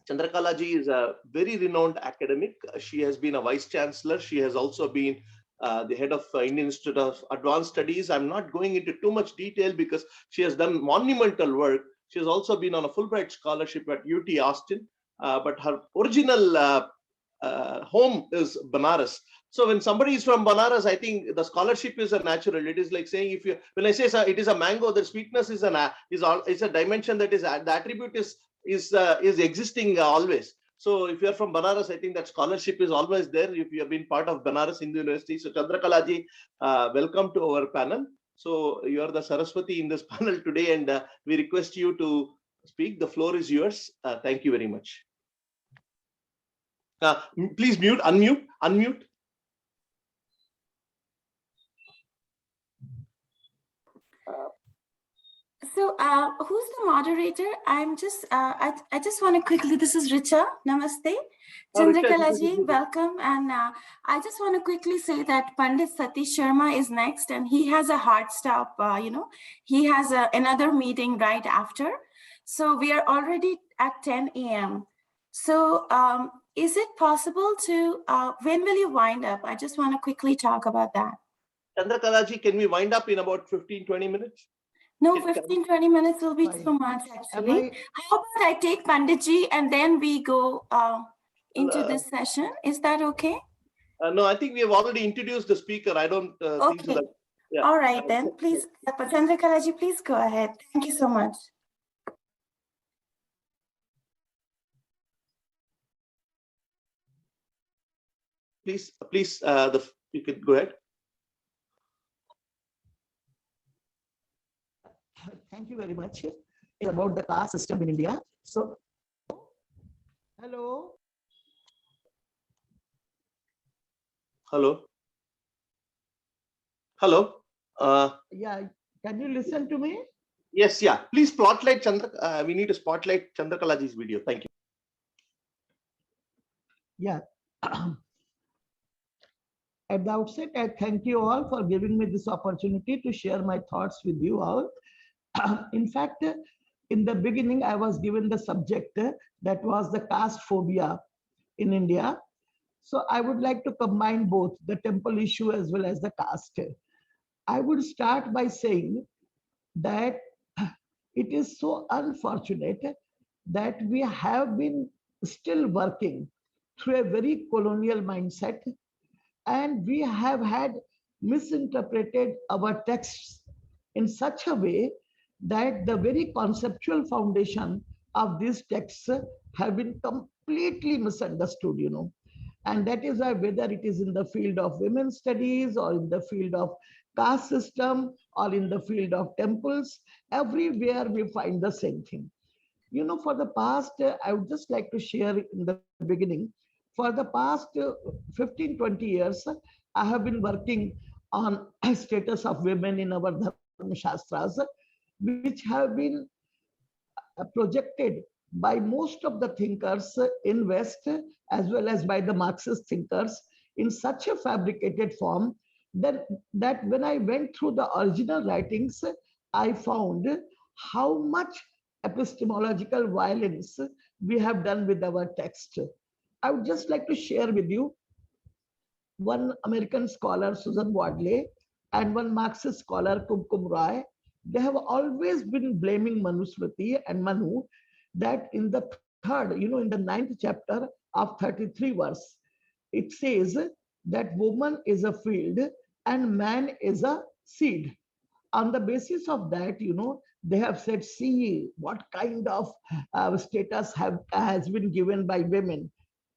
Chandrakala ji is a very renowned academic. She has been a vice chancellor. She has also been the head of Indian Institute of Advanced Studies. I'm not going into too much detail because she has done monumental work. She has also been on a Fulbright scholarship at UT Austin. But her original home is Banaras. So when somebody is from Banaras, I think the scholarship is a natural. It is like saying, when I say it is a mango, the sweetness is a dimension that is the attribute is existing always. So if you are from Banaras, I think that scholarship is always there. If you have been part of Banaras Hindu University, so Chandrakala ji, welcome to our panel. So you are the Saraswati in this panel today, and we request you to speak. The floor is yours. Thank you very much. Please unmute. So who's the moderator? I'm just, I just want to quickly, this is Richa. Namaste. Chandrakala ji, welcome. And I just want to quickly say that Pandit Satish Sharma is next, and he has a hard stop, he has another meeting right after. So we are already at 10 a.m. So is it possible to, when will you wind up? I just want to quickly talk about that. Chandrakala ji, can we wind up in about 15-20 minutes? No, 15-20 minutes will be too much, actually. How about I take Panditji and then we go into this session? Is that okay? No, I think we have already introduced the speaker. I don't think so that. Yeah. All right, then. Please, Chandrakala ji, please go ahead. Thank you so much. Please, you can go ahead. Thank you very much. It's about the caste system in India. So, hello. Yeah, can you listen to me? Yes, yeah. Please spotlight Chandra. We need to spotlight Chandrakalaji's video. Thank you. Yeah. At the outset, I thank you all for giving me this opportunity to share my thoughts with you all. In fact, in the beginning, I was given the subject that was the caste phobia in India. So I would like to combine both the temple issue as well as the caste. I would start by saying that it is so unfortunate that we have been still working through a very colonial mindset, and we have had misinterpreted our texts in such a way that the very conceptual foundation of these texts have been completely misunderstood, And that is why, whether it is in the field of women's studies or in the field of caste system or in the field of temples. Everywhere we find the same thing. For the past, I would just like to share in the beginning, for the past 15, 20 years, I have been working on status of women in our Dharma Shastras, which have been projected by most of the thinkers in West, as well as by the Marxist thinkers, in such a fabricated form that when I went through the original writings, I found how much epistemological violence we have done with our text. I would just like to share with you one American scholar, Susan Wadley, and one Marxist scholar, Kumkum Roy. They have always been blaming Manusmriti and Manu that in the third, in the 9th chapter of 33 verse, it says that woman is a field and man is a seed. On the basis of that, they have said, see what kind of status has been given by women.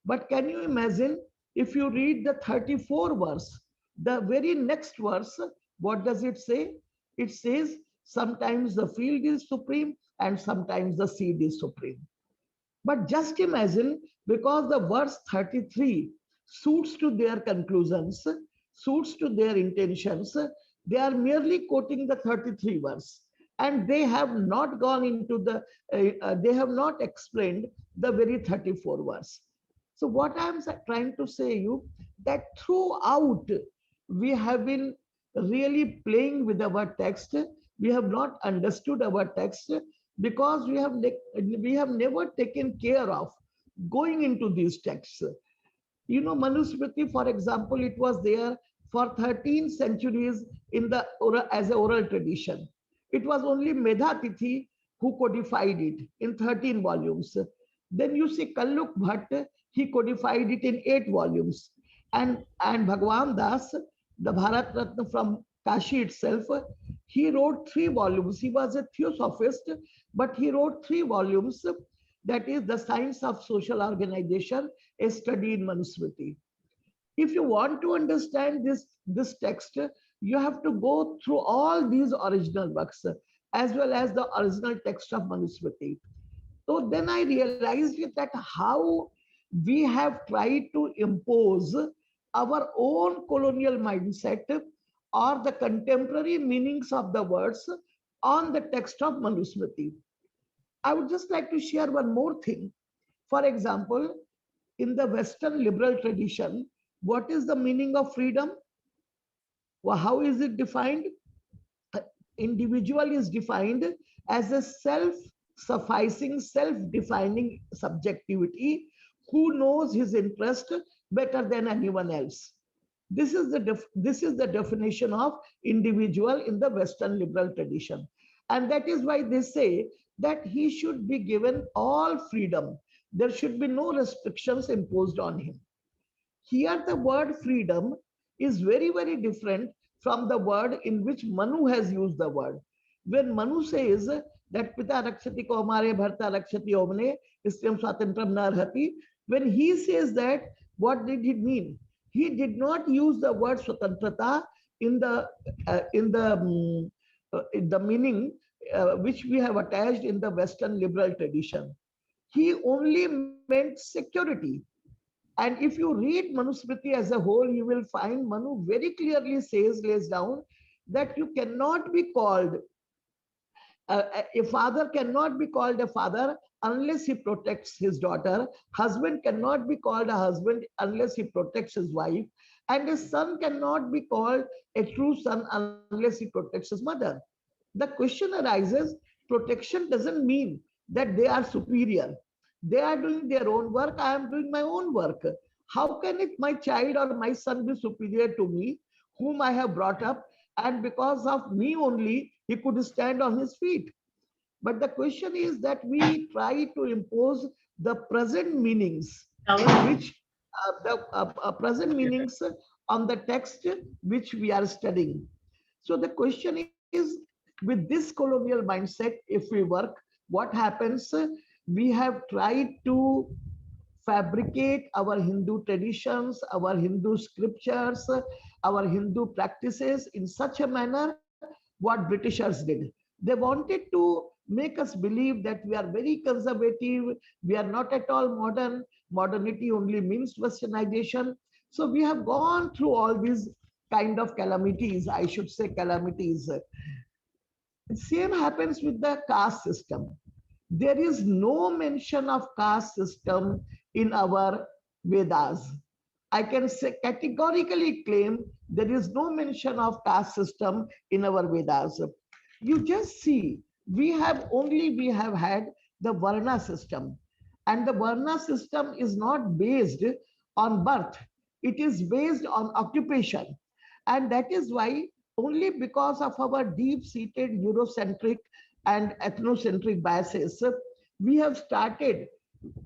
But can you imagine if you read the 34 verse, the very next verse, what does it say? It says, sometimes the field is supreme and sometimes the seed is supreme. But just imagine, because the verse 33 suits to their conclusions, suits to their intentions, they are merely quoting the 33 verse. And they have not gone into they have not explained the very 34 verse. So what I'm trying to say you, that throughout we have been really playing with our text. We have not understood our text because we have never taken care of going into these texts. Manusmriti, for example, it was there for 13 centuries as an oral tradition. It was only Medhatithi who codified it in 13 volumes. Then you see Kalluk Bhatt, he codified it in 8 volumes. And Bhagwan Das, the Bharat Ratna from Kashi itself, he wrote 3 volumes. He was a theosophist, but he wrote 3 volumes. That is the Science of Social Organization, a study in Manusmriti. If you want to understand this text, you have to go through all these original works as well as the original text of Manusmriti. So then I realized that how we have tried to impose our own colonial mindset or the contemporary meanings of the words on the text of Manusmriti. I would just like to share one more thing. For example, in the Western liberal tradition, what is the meaning of freedom? Well, how is it defined? Individual is defined as a self-sufficing, self-defining subjectivity who knows his interest better than anyone else. This is the definition of individual in the Western liberal tradition. And that is why they say that he should be given all freedom. There should be no restrictions imposed on him. Here the word freedom is very, very different from the word in which Manu has used the word. When Manu says that Pita rakshati ko hamare bharta rakshati omne istyam swatantram narhati, when he says that, what did he mean? He did not use the word swatantrata in the meaning which we have attached in the Western liberal tradition. He only meant security. And if you read Manusmriti as a whole, you will find Manu very clearly lays down that you cannot be called, a father cannot be called a father unless he protects his daughter. Husband cannot be called a husband unless he protects his wife. And a son cannot be called a true son unless he protects his mother. The question arises, protection doesn't mean that they are superior. They are doing their own work. I am doing my own work. How can my child or my son be superior to me, whom I have brought up, and because of me only, he could stand on his feet? But the question is that we try to impose the present meanings, which present meanings on the text which we are studying. So the question is, with this colonial mindset, if we work, what happens? We have tried to fabricate our Hindu traditions, our Hindu scriptures, our Hindu practices in such a manner what Britishers did. They wanted to make us believe that we are very conservative, we are not at all modern, modernity only means westernization. So we have gone through all these kind of calamities, I should say calamities. Same happens with the caste system. There is no mention of caste system in our Vedas. I can say categorically claim there is no mention of caste system in our Vedas. You just see, we have had the Varna system, and the Varna system is not based on birth. It is based on occupation, and that is why only because of our deep-seated Eurocentric and ethnocentric biases, we have started,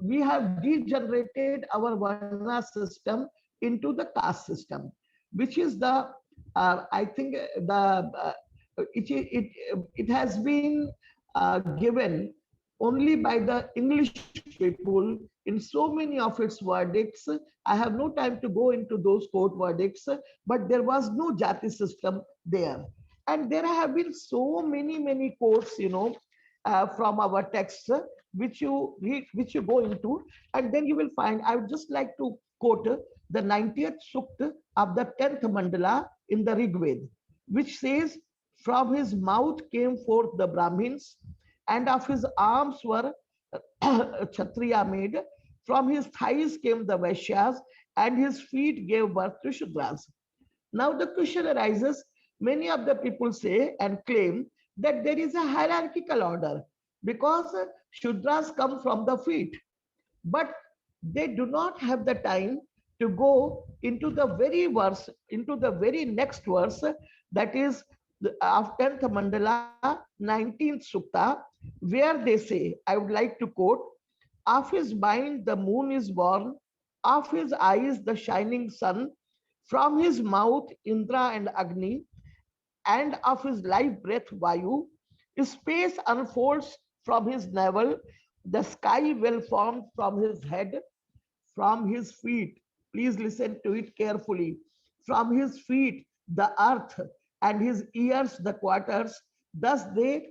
we have degenerated our Varna system into the caste system, which is the, I think it has been given only by the English people in so many of its verdicts. I have no time to go into those court verdicts, but there was no Jati system there. And there have been so many courts, from our texts, which you read, which you go into, and then you will find, I would just like to quote the 90th Sukta of the 10th Mandala in the Rig Veda, which says, from his mouth came forth the Brahmins, and of his arms were Kshatriya made. From his thighs came the Vaishyas, and his feet gave birth to Shudras. Now the question arises, many of the people say and claim that there is a hierarchical order because Shudras come from the feet, but they do not have the time to go into the very verse, into the very next verse, that is of 10th Mandala, 19th Sukta, where they say, I would like to quote, of his mind the moon is born, of his eyes the shining sun, from his mouth Indra and Agni, and of his life breath Vayu, space unfolds from his navel, the sky well formed from his head, from his feet, please listen to it carefully, from his feet the earth, and his ears the quarters, thus they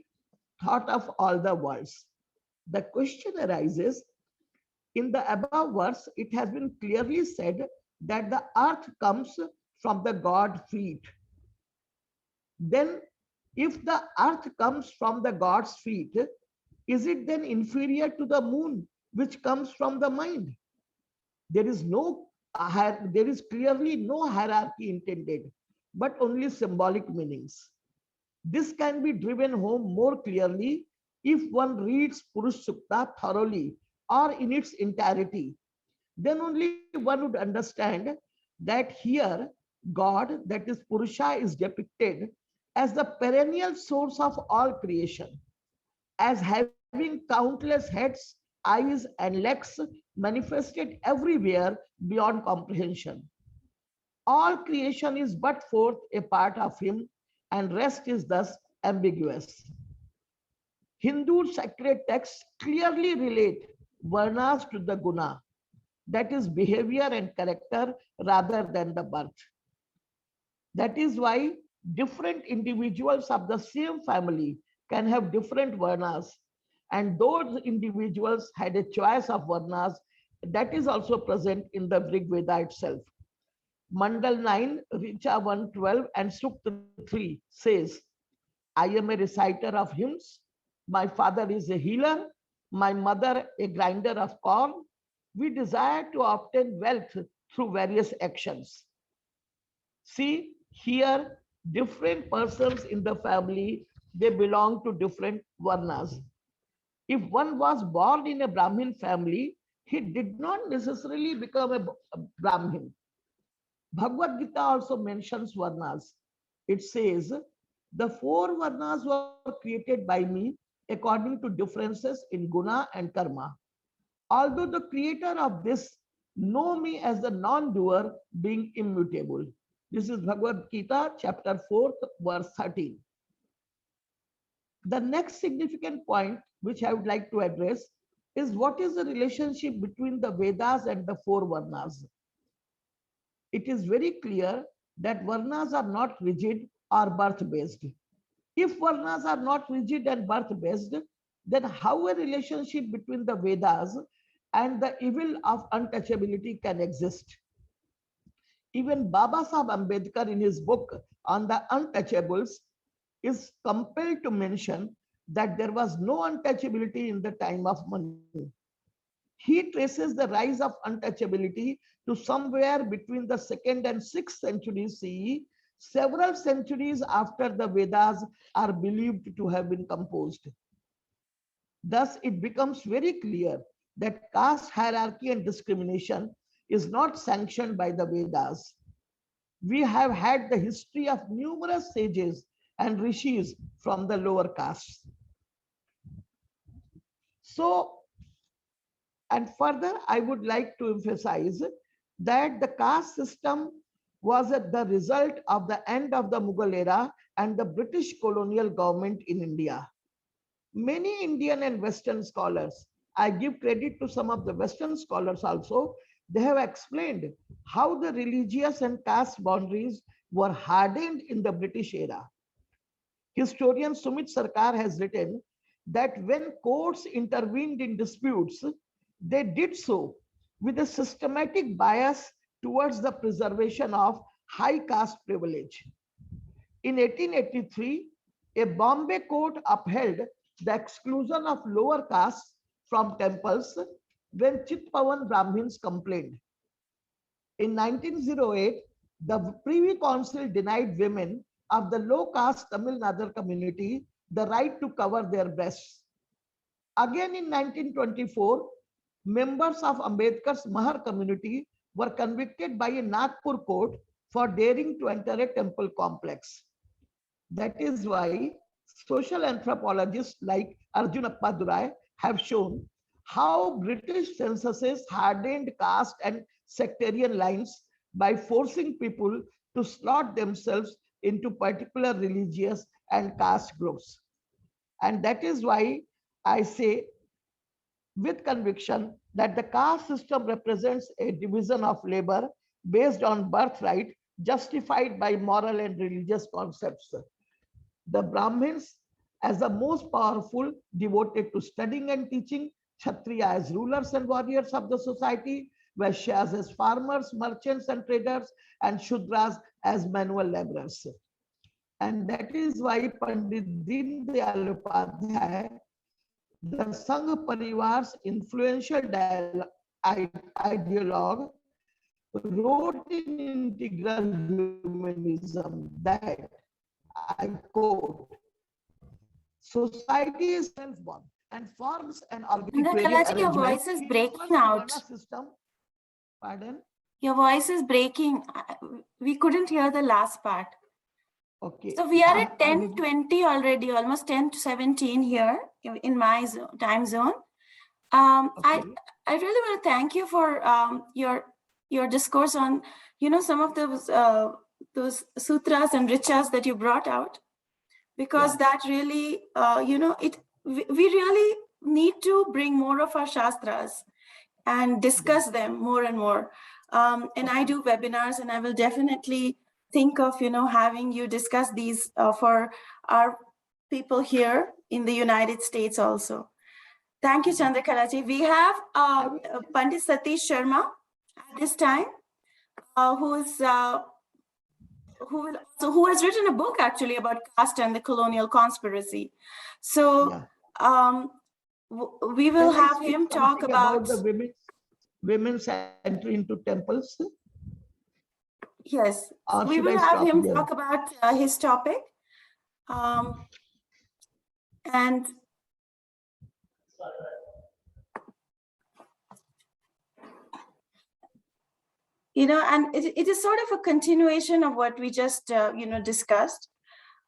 thought of all the worlds. The question arises, in the above verse, it has been clearly said that the earth comes from the god feet. Then if the earth comes from the god's feet, is it then inferior to the moon, which comes from the mind? There is clearly no hierarchy intended, but only symbolic meanings. This can be driven home more clearly if one reads Purush Sukta thoroughly or in its entirety. Then only one would understand that here God, that is Purusha, is depicted as the perennial source of all creation, as having countless heads, eyes, and legs manifested everywhere beyond comprehension. All creation is but forth a part of him, and rest is thus ambiguous. Hindu sacred texts clearly relate varnas to the guna, that is behavior and character rather than the birth. That is why different individuals of the same family can have different varnas, and those individuals had a choice of varnas that is also present in the Rig Veda itself. Mandal 9, Richa 112 and Sukta 3 says, I am a reciter of hymns, my father is a healer, my mother a grinder of corn. We desire to obtain wealth through various actions. See, here different persons in the family, they belong to different varnas. If one was born in a Brahmin family, he did not necessarily become a Brahmin. Bhagavad Gita also mentions varnas. It says, the four varnas were created by me according to differences in guna and karma. Although the creator of this know me as the non-doer being immutable. This is Bhagavad Gita, chapter 4, verse 13. The next significant point which I would like to address is what is the relationship between the Vedas and the four varnas. It is very clear that varnas are not rigid or birth-based. If Varnas are not rigid and birth-based, then how a relationship between the Vedas and the evil of untouchability can exist? Even Baba Sahib Ambedkar in his book on the untouchables is compelled to mention that there was no untouchability in the time of Manu. He traces the rise of untouchability to somewhere between the 2nd and 6th centuries CE, several centuries after the Vedas are believed to have been composed. Thus, it becomes very clear that caste hierarchy and discrimination is not sanctioned by the Vedas. We have had the history of numerous sages and rishis from the lower castes. So, and further, I would like to emphasize that the caste system was the result of the end of the Mughal era and the British colonial government in India. Many Indian and Western scholars, I give credit to some of the Western scholars also, they have explained how the religious and caste boundaries were hardened in the British era. Historian Sumit Sarkar has written that when courts intervened in disputes, they did so with a systematic bias towards the preservation of high caste privilege. In 1883, a Bombay court upheld the exclusion of lower castes from temples when Chitpavan Brahmins complained. In 1908, the Privy Council denied women of the low caste Tamil Nadar community the right to cover their breasts. Again in 1924, members of Ambedkar's Mahar community were convicted by a Nagpur court for daring to enter a temple complex. That is why social anthropologists like Arjunappa Durai have shown how British censuses hardened caste and sectarian lines by forcing people to slot themselves into particular religious and caste groups. And that is why I say with conviction that the caste system represents a division of labor based on birthright justified by moral and religious concepts. The Brahmins as the most powerful, devoted to studying and teaching, Kshatriya as rulers and warriors of the society, Vaishyas as farmers, merchants and traders, and Shudras as manual laborers. And that is why Pandit Deen Dayal Upadhyay, the Sangh Parivar's influential ideologue, wrote in Integral Humanism that, I quote, society is self-born and forms an Kalaji, your voice is breaking out. System. Pardon? Your voice is breaking. We couldn't hear the last part. Okay. So we are at 10:20 already, almost 10:17 here in my time zone. Okay. I really want to thank you for your discourse on, some of those sutras and richas that you brought out, because that really, we really need to bring more of our shastras and discuss them more and more. And I do webinars, and I will definitely think of, having you discuss these for our people here in the United States also. Thank you, Chandrakalaji. We have Pandit Satish Sharma at this time, who has written a book actually about caste and the colonial conspiracy. So we will have him talk about the women's entry into temples. Yes, we will have him talk about his topic. And and it is sort of a continuation of what we just, discussed.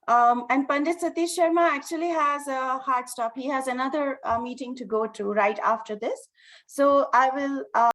And Pandit Satish Sharma actually has a hard stop. He has another meeting to go to right after this. So I will